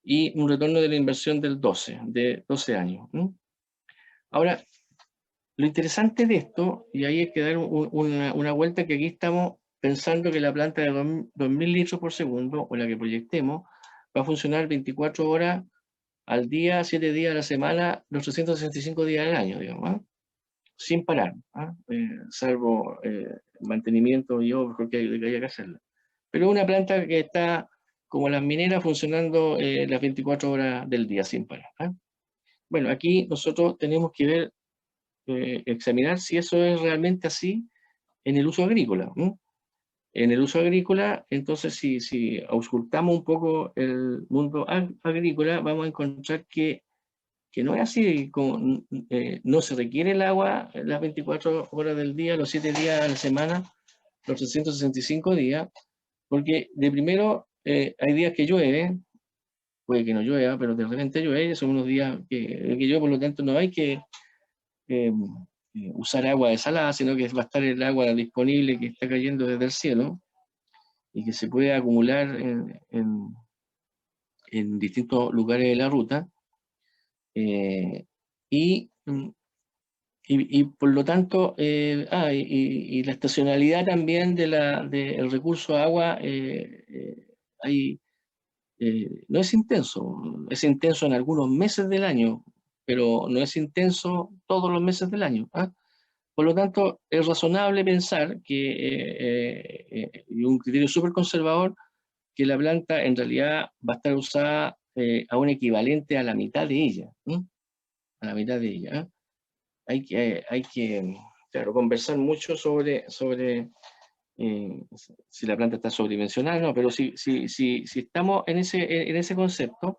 y un retorno de la inversión de 12 años. Ahora, lo interesante de esto, y ahí hay que dar una vuelta, que aquí estamos pensando que la planta de 2.000 litros por segundo, o la que proyectemos, va a funcionar 24 horas al día, 7 días a la semana, los 365 días del año, digamos, ¿ah? Sin parar, ¿ah? Salvo mantenimiento y obras que haya que hacerla. Pero una planta que está, como las mineras, funcionando las 24 horas del día sin parar. ¿Ah? Bueno, aquí nosotros tenemos que ver, examinar si eso es realmente así en el uso agrícola. En el uso agrícola, entonces, si auscultamos un poco el mundo agrícola, vamos a encontrar que no es así, no se requiere el agua las 24 horas del día, los 7 días a la semana, los 365 días, porque de primero hay días que llueve, puede que no llueva, pero de repente llueve, son unos días que llueve, por lo tanto no hay que eh, usar agua desalada, sino que va a estar el agua disponible que está cayendo desde el cielo y que se puede acumular en distintos lugares de la ruta. Y, y por lo tanto, y la estacionalidad también del recurso agua, no es intenso en algunos meses del año, pero no es intenso todos los meses del año. ¿Ah? Por lo tanto, es razonable pensar y un criterio súper conservador, que la planta en realidad va a estar usada a un equivalente a la mitad de ella. A la mitad de ella. ¿Ah? Hay que, claro, conversar mucho sobre si la planta está sobredimensionada, no, pero si estamos en ese concepto,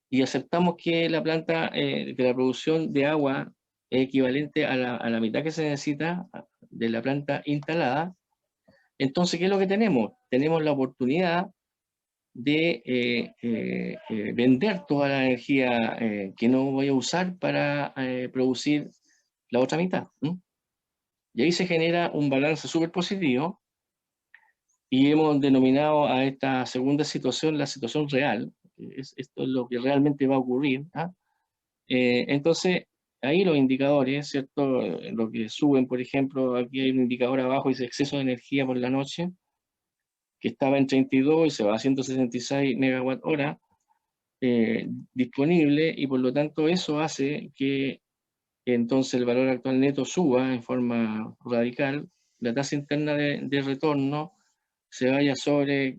y aceptamos que la planta, que la producción de agua es equivalente a la mitad que se necesita de la planta instalada, entonces, ¿qué es lo que tenemos? Tenemos la oportunidad de vender toda la energía que no voy a usar para producir la otra mitad. Y ahí se genera un balance súper positivo, y hemos denominado a esta segunda situación la situación real. Esto es lo que realmente va a ocurrir. ¿Ah? Entonces, ahí los indicadores, ¿cierto? Lo que suben, por ejemplo, aquí hay un indicador abajo, dice exceso de energía por la noche, que estaba en 32 y se va a 166 megawatt hora disponible, y por lo tanto eso hace que entonces el valor actual neto suba en forma radical, la tasa interna de retorno se vaya sobre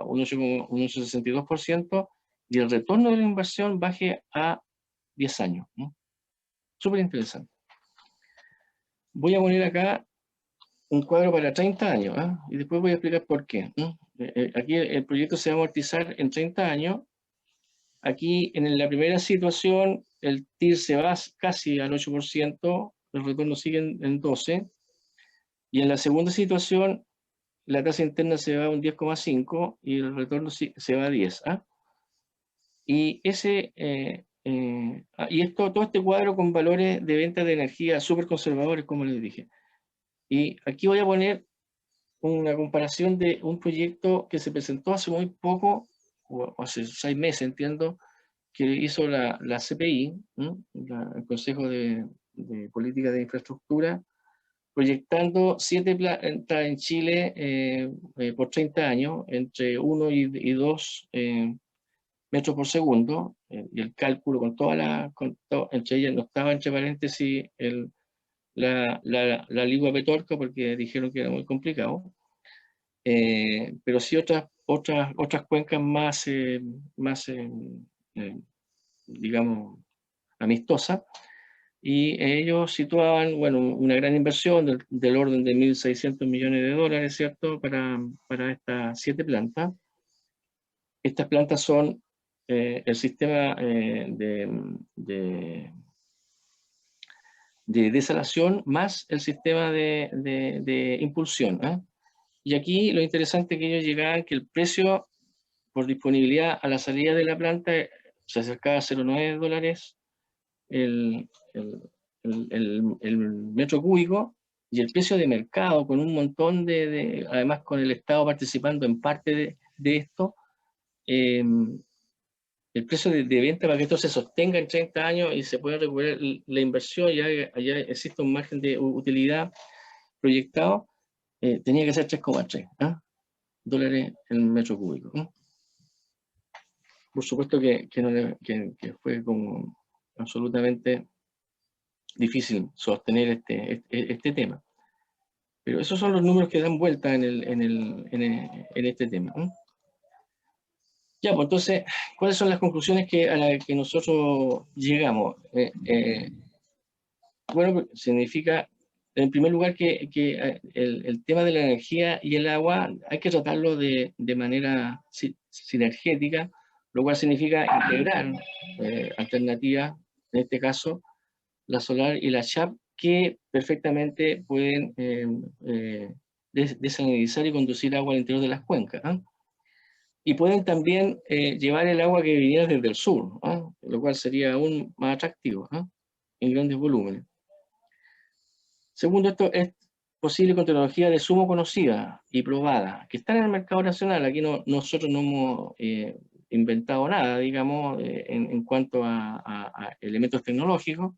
un 8,62%, y el retorno de la inversión baje a 10 años. ¿No? Súper interesante. Voy a poner acá un cuadro para 30 años, ¿ah? Y después voy a explicar por qué. Aquí el proyecto se va a amortizar en 30 años. Aquí en la primera situación el TIR se va casi al 8%, el retorno sigue en 12%, y en la segunda situación la tasa interna se va a un 10,5 y el retorno se va a 10. ¿Ah? Y todo este cuadro con valores de venta de energía súper conservadores, como les dije. Y aquí voy a poner una comparación de un proyecto que se presentó hace muy poco, o hace 6 meses, entiendo, que hizo la CPI, el Consejo de Política de Infraestructura, proyectando 7 plantas en Chile por 30 años, entre 1 y 2 metros por segundo, y el cálculo entre ellas no estaba entre paréntesis la ligua petorca, porque dijeron que era muy complicado, pero sí otras otras cuencas más, digamos, amistosas, y ellos situaban, bueno, una gran inversión del orden de 1.600 millones de dólares, ¿cierto?, para estas 7 plantas. Estas plantas son el sistema de desalación más el sistema de impulsión, ¿eh? Y aquí lo interesante es que ellos llegaban que el precio por disponibilidad a la salida de la planta se acercaba a 0,9 dólares el, el, el metro cúbico, y el precio de mercado con un montón además con el Estado participando en parte de esto, el precio de venta para que esto se sostenga en 30 años y se pueda recuperar la inversión, ya existe un margen de utilidad proyectado, tenía que ser 3,3 dólares el metro cúbico. Por supuesto que fue como absolutamente difícil sostener este tema. Pero esos son los números que dan vuelta en este tema. Ya, pues entonces, ¿cuáles son las conclusiones a las que nosotros llegamos? Bueno, significa, en primer lugar, que el tema de la energía y el agua hay que tratarlo de manera sinergética, lo cual significa integrar alternativas, en este caso, la solar y la CHAP, que perfectamente pueden desalinizar y conducir agua al interior de las cuencas. Y pueden también llevar el agua que viniera desde el sur, lo cual sería aún más atractivo en grandes volúmenes. Segundo, esto es posible con tecnología de sumo conocida y probada, que están en el mercado nacional. Aquí nosotros no hemos inventado nada, digamos, en cuanto a elementos tecnológicos.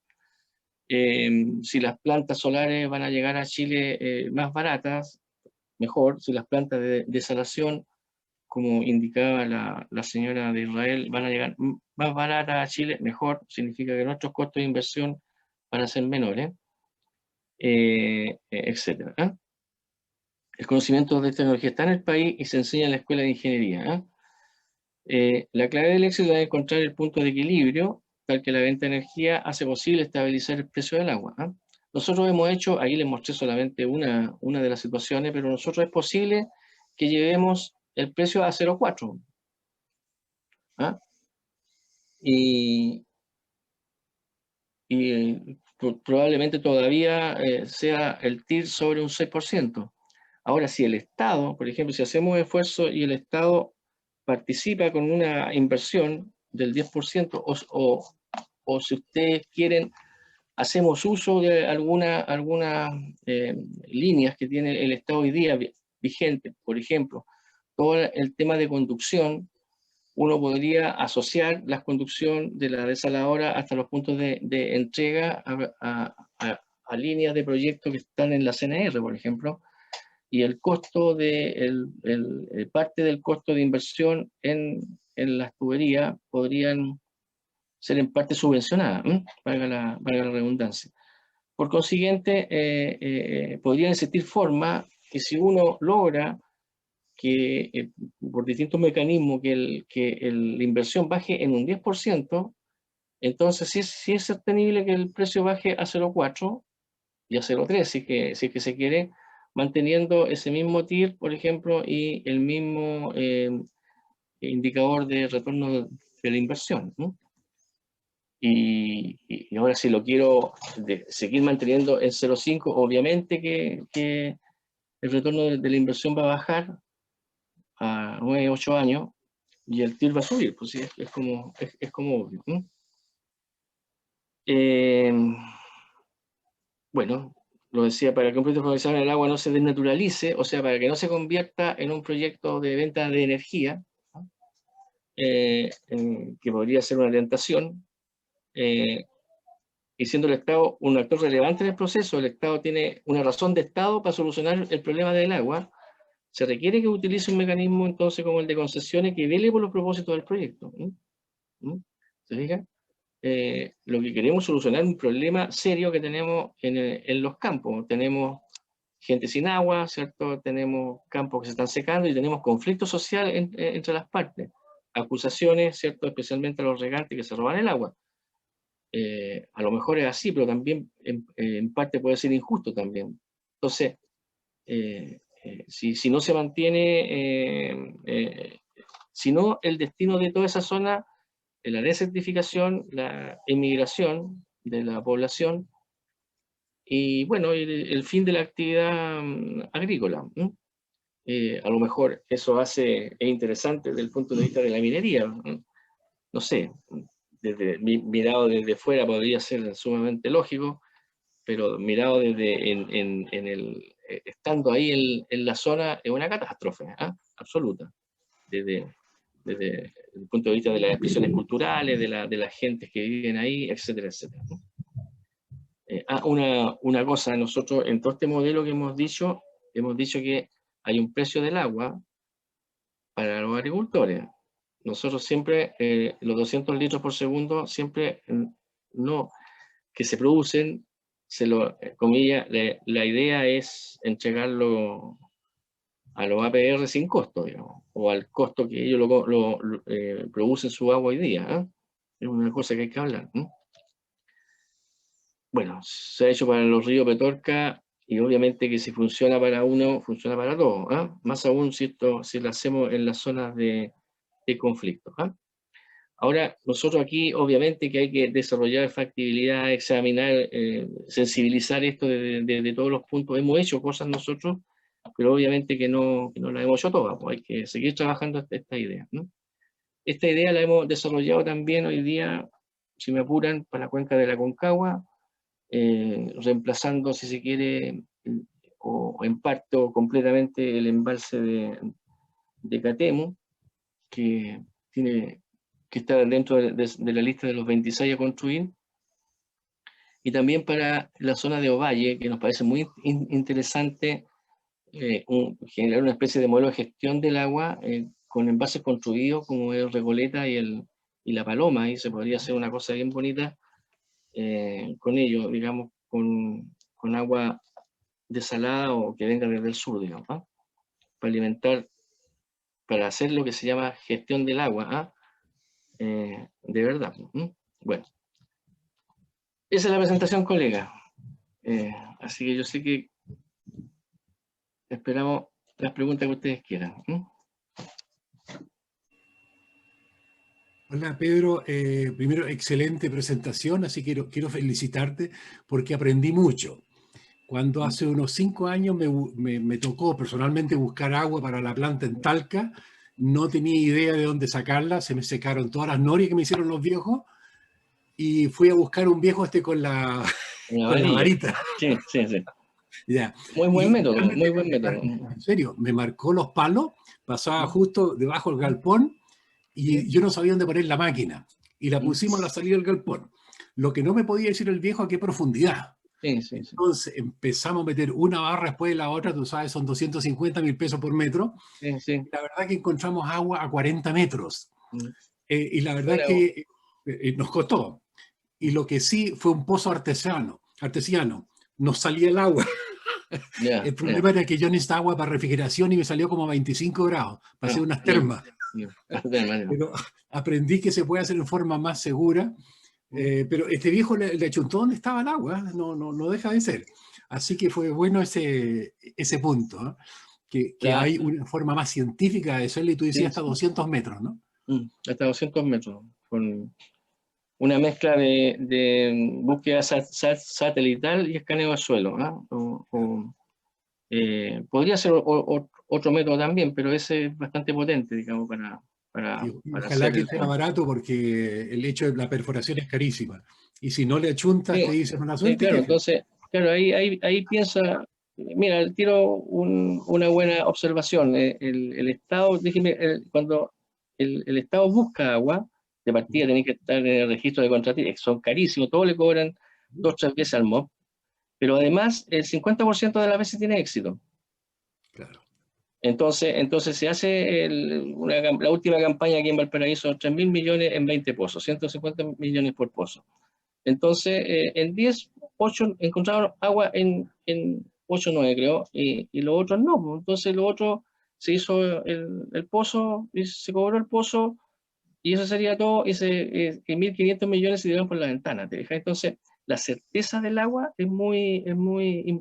Si las plantas solares van a llegar a Chile más baratas, mejor. Si las plantas de desalación, como indicaba la señora de Israel, van a llegar más baratas a Chile, mejor. Significa que nuestros costos de inversión van a ser menores, etc. El conocimiento de tecnología está en el país y se enseña en la escuela de ingeniería. La clave del éxito es encontrar el punto de equilibrio, tal que la venta de energía hace posible estabilizar el precio del agua. Nosotros hemos hecho, ahí les mostré solamente una de las situaciones, pero nosotros es posible que llevemos el precio a 0,4. Y probablemente todavía sea el TIR sobre un 6%. Ahora, si el Estado, por ejemplo, si hacemos esfuerzo y el Estado participa con una inversión del 10%, o si ustedes quieren, hacemos uso de algunas líneas que tiene el Estado hoy día vigente, por ejemplo, todo el tema de conducción, uno podría asociar la conducción de la desaladora hasta los puntos de entrega a líneas de proyectos que están en la CNR, por ejemplo, y el costo parte del costo de inversión en las tuberías podrían ser en parte subvencionadas, valga la redundancia. Por consiguiente, podrían existir formas que, si uno logra que por distintos mecanismos que la inversión baje en un 10%, entonces sí es sostenible que el precio baje a 0,4 y a 0,3 si es que se quiere, manteniendo ese mismo TIR, por ejemplo, y el mismo indicador de retorno de la inversión. Y ahora, si lo quiero seguir manteniendo en 0,5, obviamente que el retorno de la inversión va a bajar a 9, 8 años, y el TIR va a subir, pues sí, es como obvio. Bueno, lo decía, para que un proyecto profesional del agua no se desnaturalice, o sea, para que no se convierta en un proyecto de venta de energía, que podría ser una tentación, y siendo el Estado un actor relevante en el proceso, el Estado tiene una razón de Estado para solucionar el problema del agua, se requiere que utilice un mecanismo entonces como el de concesiones que vele por los propósitos del proyecto. ¿Se fijan? Lo que queremos solucionar es un problema serio que tenemos en los campos. Tenemos gente sin agua, ¿cierto? Tenemos campos que se están secando y tenemos conflicto social entre las partes. Acusaciones, ¿cierto? Especialmente a los regantes que se roban el agua. A lo mejor es así, pero también en parte puede ser injusto también. Entonces, si no se mantiene, si no, el destino de toda esa zona, la desertificación, la emigración de la población y, bueno, el fin de la actividad agrícola. A lo mejor eso es interesante desde el punto de vista de la minería. No sé, mirado desde fuera podría ser sumamente lógico, pero mirado estando ahí en la zona, es una catástrofe, absoluta, desde el punto de vista de las expresiones culturales, de las gentes que viven ahí, etcétera, etcétera. Una cosa, nosotros en todo este modelo que hemos dicho que hay un precio del agua para los agricultores. Nosotros siempre, los 200 litros por segundo, siempre no, que se producen, comillas, la idea es entregarlo a los APR sin costo, digamos, o al costo que ellos producen su agua hoy día. Es una cosa que hay que hablar. Bueno, se ha hecho para los ríos Petorca y obviamente que si funciona para uno, funciona para todos. Más aún si lo hacemos en las zonas de conflicto. Ahora, nosotros aquí, obviamente que hay que desarrollar factibilidad, examinar, sensibilizar esto desde todos los puntos. Hemos hecho cosas nosotros, pero obviamente que no las hemos hecho todas, pues hay que seguir trabajando esta idea. Esta idea la hemos desarrollado también hoy día, si me apuran, para la cuenca de la Concagua, reemplazando, si se quiere, o en parte o completamente el embalse de Catemo, que está dentro de la lista de los 26 a construir, y también para la zona de Ovalle, que nos parece muy interesante generar una especie de modelo de gestión del agua con envases construidos como el Recoleta y la Paloma, y se podría hacer una cosa bien bonita con ello, digamos, con agua desalada o que venga desde el sur, digamos, para alimentar, para hacer lo que se llama gestión del agua, de verdad. Bueno, esa es la presentación, colega. Así que yo sé que esperamos las preguntas que ustedes quieran. Hola Pedro, primero excelente presentación, así que quiero felicitarte porque aprendí mucho. Cuando hace unos 5 años me tocó personalmente buscar agua para la planta en Talca, no tenía idea de dónde sacarla, se me secaron todas las norias que me hicieron los viejos y fui a buscar un viejo con la varita. Sí, sí, sí. Ya. Muy buen método, muy buen método. En serio, me marcó los palos, pasaba justo debajo del galpón y yo no sabía dónde poner la máquina. Y la pusimos a la salida del galpón. Lo que no me podía decir el viejo a qué profundidad. Sí, sí, sí. Entonces empezamos a meter una barra después de la otra, tú sabes, son 250.000 pesos por metro. Sí, sí. La verdad que encontramos agua a 40 metros. Y la verdad Bueno, que nos costó. Y lo que sí fue un pozo artesiano. Nos salía el agua. El problema era que yo necesitaba agua para refrigeración y me salió como a 25 grados. Pasé unas termas. Pero aprendí que se puede hacer en forma más segura. Pero este viejo le achuntó donde estaba el agua, no deja de ser. Así que fue bueno ese punto, que hay una forma más científica de hacerlo, y tú decías hasta 200 metros, ¿no? Hasta 200 metros, con una mezcla de búsqueda satelital y escaneo de suelo. Podría ser otro método también, pero ese es bastante potente, digamos, para ojalá que sea barato, porque el hecho de la perforación es carísima. Y si no le achuntas, te dicen una suerte. Claro, entonces, claro, ahí piensa, mira, tiro una buena observación. El Estado, cuando el Estado busca agua, de partida tenéis que estar en el registro de contratistas, que son carísimos, todos le cobran 2 o 3 veces al MOP, pero además el 50% de las veces tiene éxito. Claro. Entonces se hace la última campaña aquí en Valparaíso, 3.000 millones en 20 pozos, 150 millones por pozo. Entonces, en 8 encontraron agua en 8 o 9 creo, y los otros no. Pues. Entonces lo otro se hizo el pozo, y se cobró el pozo, y eso sería todo, y 1.500 millones se dieron por la ventana, ¿te fijas? Entonces, la certeza del agua es muy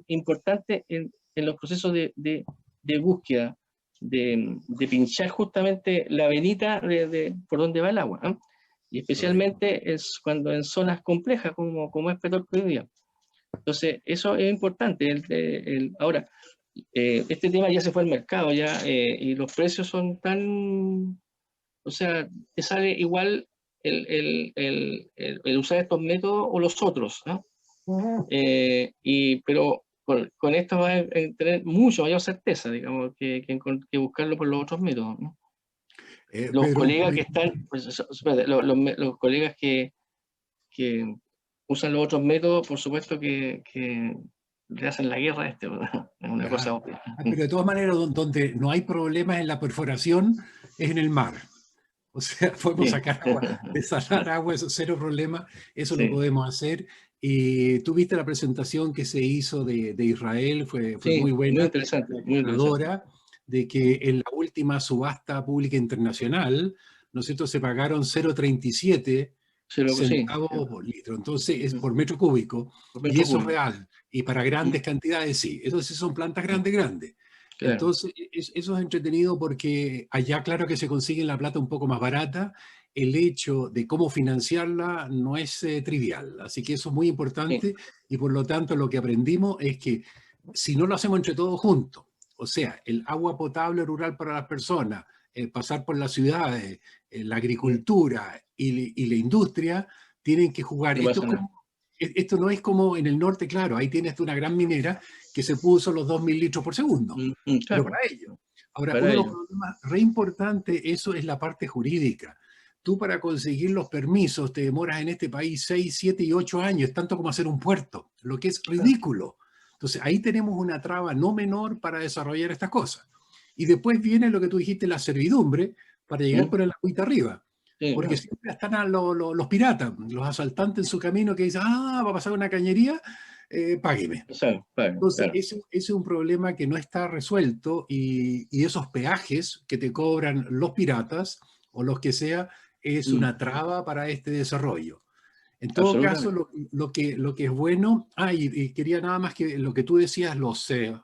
importante en los procesos de búsqueda, de pinchar justamente la venita por donde va el agua, ¿no? Y especialmente es cuando en zonas complejas como es Petorco hoy día. Entonces, eso es importante. Ahora, este tema ya se fue al mercado ya, y los precios son tan, o sea, te sale igual el usar estos métodos o los otros, ¿no? Pero con esto va a tener mucho mayor certeza, digamos, que buscarlo por los otros métodos, ¿no? Los Pedro, colegas que están, pues, espérate, los colegas que usan los otros métodos, por supuesto que le hacen la guerra a este, ¿verdad? Es una cosa obvia. pero de todas maneras, donde no hay problemas en la perforación es en el mar. O sea, podemos sacar agua, desalar agua, eso cero problema, eso lo podemos hacer. Y tú viste la presentación que se hizo de Israel, fue muy buena, muy interesante, muy interesante. De que en la última subasta pública internacional, ¿no es cierto?, se pagaron 0,37 centavos por litro, entonces es por metro cúbico, y eso es real, y para grandes cantidades sí, eso sí son plantas grandes. Claro. Entonces, eso es entretenido porque allá claro que se consigue la plata un poco más barata, el hecho de cómo financiarla no es trivial, así que eso es muy importante, y por lo tanto lo que aprendimos es que si no lo hacemos entre todos juntos, o sea, el agua potable rural para las personas, pasar por las ciudades, la agricultura y la industria, tienen que jugar. Esto no es como en el norte, claro, ahí tienes una gran minera que se puso los 2.000 litros por segundo, pero para ello. Ahora, uno de los problemas re importantes, eso es la parte jurídica. Tú para conseguir los permisos te demoras en este país 6, 7 y 8 años, tanto como hacer un puerto, lo que es ridículo. Entonces, ahí tenemos una traba no menor para desarrollar estas cosas. Y después viene lo que tú dijiste, la servidumbre, para llegar por el agüita arriba. Porque siempre están los piratas, los asaltantes en su camino que dicen, va a pasar una cañería, págueme. Entonces, ese es un problema que no está resuelto y esos peajes que te cobran los piratas o los que sea, es una traba para este desarrollo. En todo caso, lo que es bueno, y quería nada más que lo que tú decías,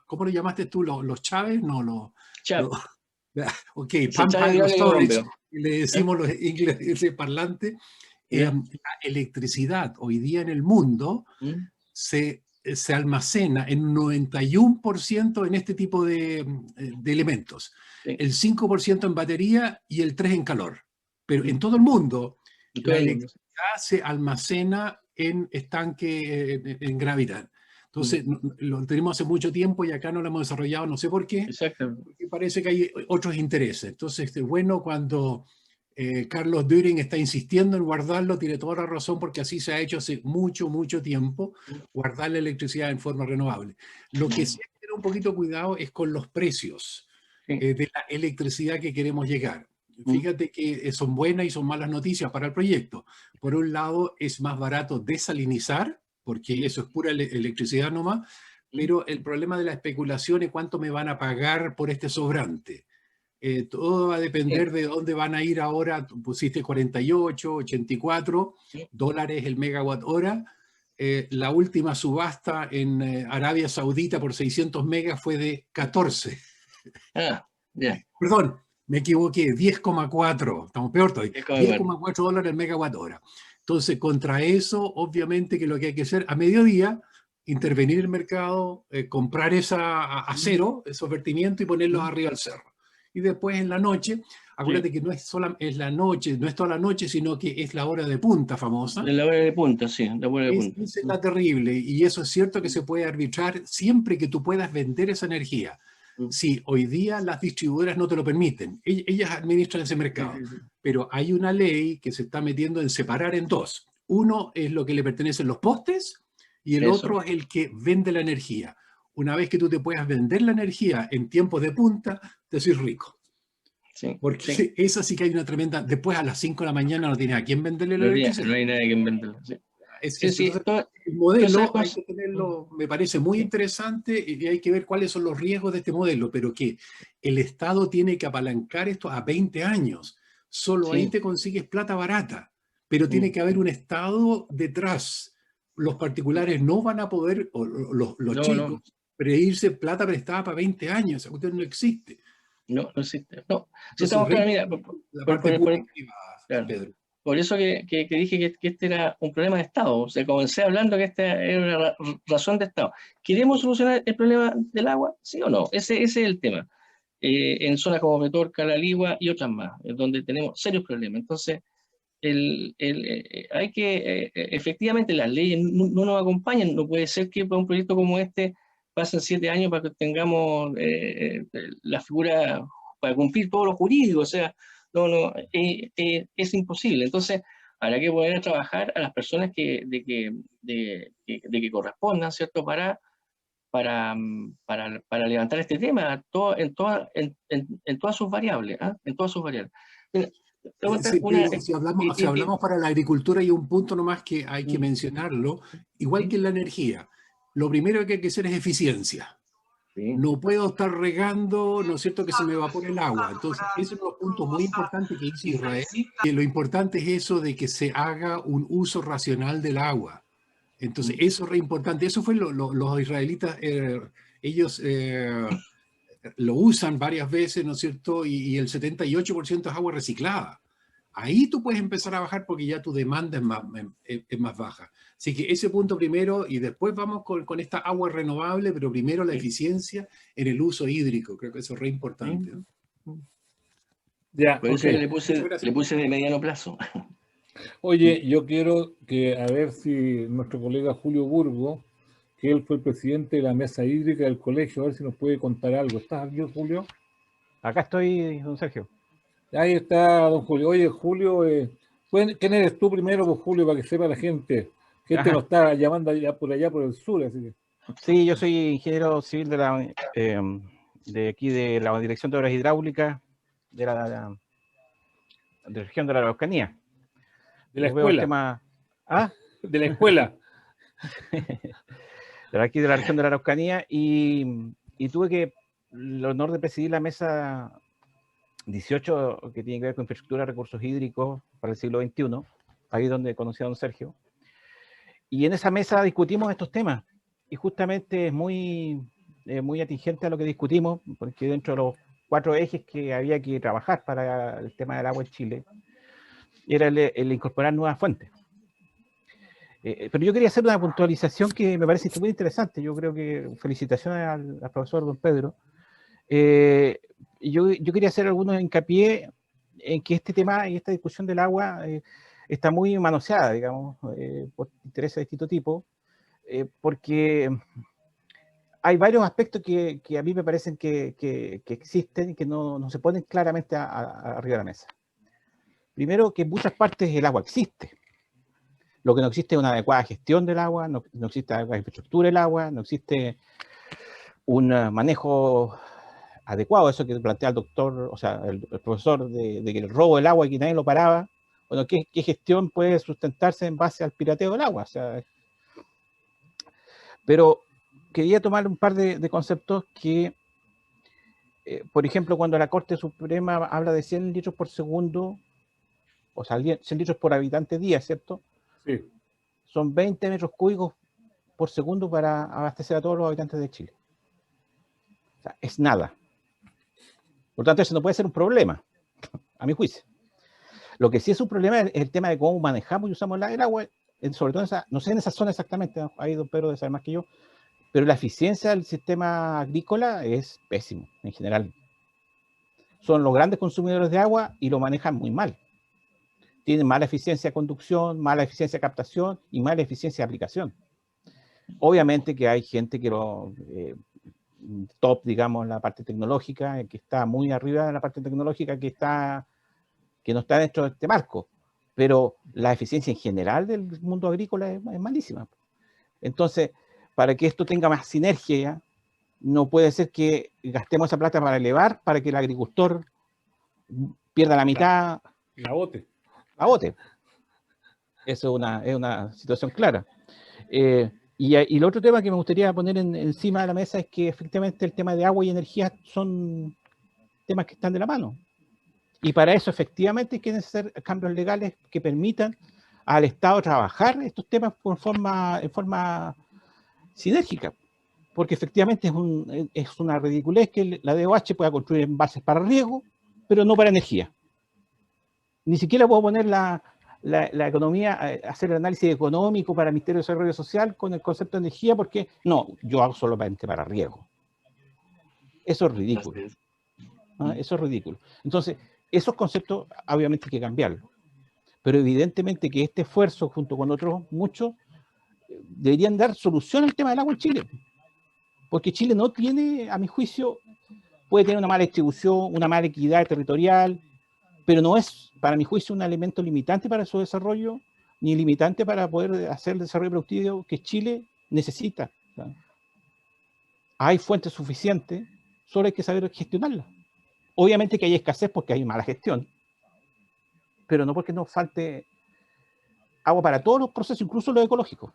¿cómo lo llamaste tú? ¿Los Chávez? No, ok, Pump Hydro Storage, le decimos los ingleses parlantes. La electricidad hoy día en el mundo se almacena en 91% en este tipo de elementos. El 5% en batería y el 3% en calor. Pero en todo el mundo, la electricidad se almacena en estanque, en gravedad. Entonces, lo tenemos hace mucho tiempo y acá no lo hemos desarrollado, no sé por qué. Porque parece que hay otros intereses. Entonces, bueno, cuando Carlos Düring está insistiendo en guardarlo, tiene toda la razón, porque así se ha hecho hace mucho tiempo, guardar la electricidad en forma renovable. Lo que sí hay que tener un poquito cuidado es con los precios de la electricidad que queremos llegar. Fíjate que son buenas y son malas noticias para el proyecto. Por un lado, es más barato desalinizar, porque eso es pura electricidad nomás, pero el problema de la especulación es cuánto me van a pagar por este sobrante. Todo va a depender de dónde van a ir ahora. Tú pusiste 48, 84 dólares el megawatt hora. La última subasta en Arabia Saudita por 600 megas fue de 14. Perdón, me equivoqué, 10,4, estamos peor todavía, 10,4 dólares el megawatt hora. Entonces, contra eso, obviamente que lo que hay que hacer a mediodía, intervenir el mercado, comprar a cero, esos vertimientos y ponerlos arriba al cerro. Y después en la noche, acuérdate que no es la noche, no es toda la noche, sino que es la hora de punta famosa. La hora de punta, sí, la hora de punta. Esa es la terrible, y eso es cierto que se puede arbitrar siempre que tú puedas vender esa energía. Sí, hoy día las distribuidoras no te lo permiten, ellas administran ese mercado, pero hay una ley que se está metiendo en separar en dos. Uno es lo que le pertenecen los postes y el otro es el que vende la energía. Una vez que tú te puedas vender la energía en tiempos de punta, te haces rico. Porque esa sí que hay una tremenda... Después a las 5 de la mañana no tienes a quién venderle la electricidad. No hay nadie a quien venderla, Entonces, el modelo hay que tenerlo, me parece muy interesante y hay que ver cuáles son los riesgos de este modelo, pero que el Estado tiene que apalancar esto a 20 años. Solo ahí te consigues plata barata, pero tiene que haber un Estado detrás. Los particulares no van a poder, o los chicos, pedirse plata prestada para 20 años. Esa cuestión no existe. No existe. No. Si estamos claros, mira, la parte pública-privada, claro. Pedro. Por eso que dije que este era un problema de Estado. O sea, comencé hablando que esta era una razón de Estado. ¿Queremos solucionar el problema del agua? ¿Sí o no? Ese es el tema. En zonas como Petorca, La Ligua y otras más, donde tenemos serios problemas. Entonces, hay que, efectivamente, las leyes no nos acompañan. No puede ser que para un proyecto como este pasen 7 años para que tengamos la figura, para cumplir todos los jurídicos. O sea, es imposible. Entonces, habrá que poder trabajar a las personas de que correspondan, ¿cierto? Para levantar este tema en todas sus variables, ¿ah? En todas sus variables. Sí, pero si hablamos para la agricultura, hay un punto nomás que hay que mencionarlo, igual que en la energía. Lo primero que hay que hacer es eficiencia. No puedo estar regando, ¿no es cierto?, que se me evapore el agua. Entonces, ese es uno de los puntos muy importantes que dice Israel, que lo importante es eso de que se haga un uso racional del agua. Entonces, eso es re importante. Eso fue los israelitas, ellos lo usan varias veces, ¿no es cierto?, y el 78% es agua reciclada. Ahí tú puedes empezar a bajar porque ya tu demanda es más baja. Así que ese punto primero, y después vamos con esta agua renovable, pero primero la eficiencia en el uso hídrico. Creo que eso es re importante, ¿no? Ya, por eso le puse de mediano plazo. Oye, yo quiero a ver si nuestro colega Julio Burgo, que él fue el presidente de la mesa hídrica del colegio, a ver si nos puede contar algo. ¿Estás aquí, Julio? Acá estoy, don Sergio. Ahí está, don Julio. Oye, Julio, ¿quién eres tú primero, pues, Julio, para que sepa la gente? Gente nos está llamando allá por el sur, así que... Sí, yo soy ingeniero civil de aquí de la Dirección de Obras Hidráulicas de la región de la Araucanía. De la escuela. De la escuela. De aquí de la región de la Araucanía y tuve el honor de presidir la mesa 18 que tiene que ver con infraestructura, recursos hídricos para el siglo XXI, ahí donde conocí a don Sergio. Y en esa mesa discutimos estos temas y justamente es muy atingente a lo que discutimos, porque dentro de los 4 ejes que había que trabajar para el tema del agua en Chile era el incorporar nuevas fuentes. Pero yo quería hacer una puntualización que me parece muy interesante. Yo creo que felicitaciones al profesor don Pedro. Yo quería hacer algunos hincapié en que este tema y esta discusión del agua está muy manoseada, digamos, por intereses de distinto tipo, porque hay varios aspectos que a mí me parecen que existen y que no se ponen claramente arriba de la mesa. Primero, que en muchas partes el agua existe. Lo que no existe es una adecuada gestión del agua, no existe adecuada infraestructura del agua, no existe un manejo adecuado, eso que plantea el doctor, o sea, el profesor, de que el robo del agua y que nadie lo paraba. Bueno, ¿qué gestión puede sustentarse en base al pirateo del agua? O sea, pero quería tomar un par de conceptos que, por ejemplo, cuando la Corte Suprema habla de 100 litros por segundo, o sea, 100 litros por habitante día, ¿cierto? Sí. Son 20 metros cúbicos por segundo para abastecer a todos los habitantes de Chile. O sea, es nada. Por tanto, eso no puede ser un problema, a mi juicio. Lo que sí es un problema es el tema de cómo manejamos y usamos el agua, sobre todo no sé en esa zona exactamente, ahí don Pedro debe saber más que yo, pero la eficiencia del sistema agrícola es pésimo en general. Son los grandes consumidores de agua y lo manejan muy mal. Tienen mala eficiencia de conducción, mala eficiencia de captación y mala eficiencia de aplicación. Obviamente que hay gente que top, digamos, en la parte tecnológica, que está muy arriba de la parte tecnológica, que no está dentro de este marco, pero la eficiencia en general del mundo agrícola es malísima. Entonces, para que esto tenga más sinergia, no puede ser que gastemos esa plata para elevar, para que el agricultor pierda la mitad. La bote. La bote. Eso es una situación clara. Y el otro tema que me gustaría poner encima de la mesa es que efectivamente el tema de agua y energía son temas que están de la mano. Y para eso efectivamente hay que hacer cambios legales que permitan al Estado trabajar estos temas en forma sinérgica. Porque efectivamente es una ridiculez que la DOH pueda construir envases para riego, pero no para energía. Ni siquiera puedo poner la economía, hacer el análisis económico para el Ministerio de Desarrollo Social con el concepto de energía, porque no, yo hago solamente para riego. Eso es ridículo. ¿Ah? Eso es ridículo. Entonces, esos conceptos obviamente hay que cambiarlos. Pero evidentemente que este esfuerzo, junto con otros muchos, deberían dar solución al tema del agua en Chile. Porque Chile no tiene, a mi juicio, puede tener una mala distribución, una mala equidad territorial, pero no es, para mi juicio, un elemento limitante para su desarrollo, ni limitante para poder hacer el desarrollo productivo que Chile necesita. ¿Sí? Hay fuentes suficientes, solo hay que saber gestionarlas. Obviamente que hay escasez porque hay mala gestión, pero no porque nos falte agua para todos los procesos, incluso los ecológicos.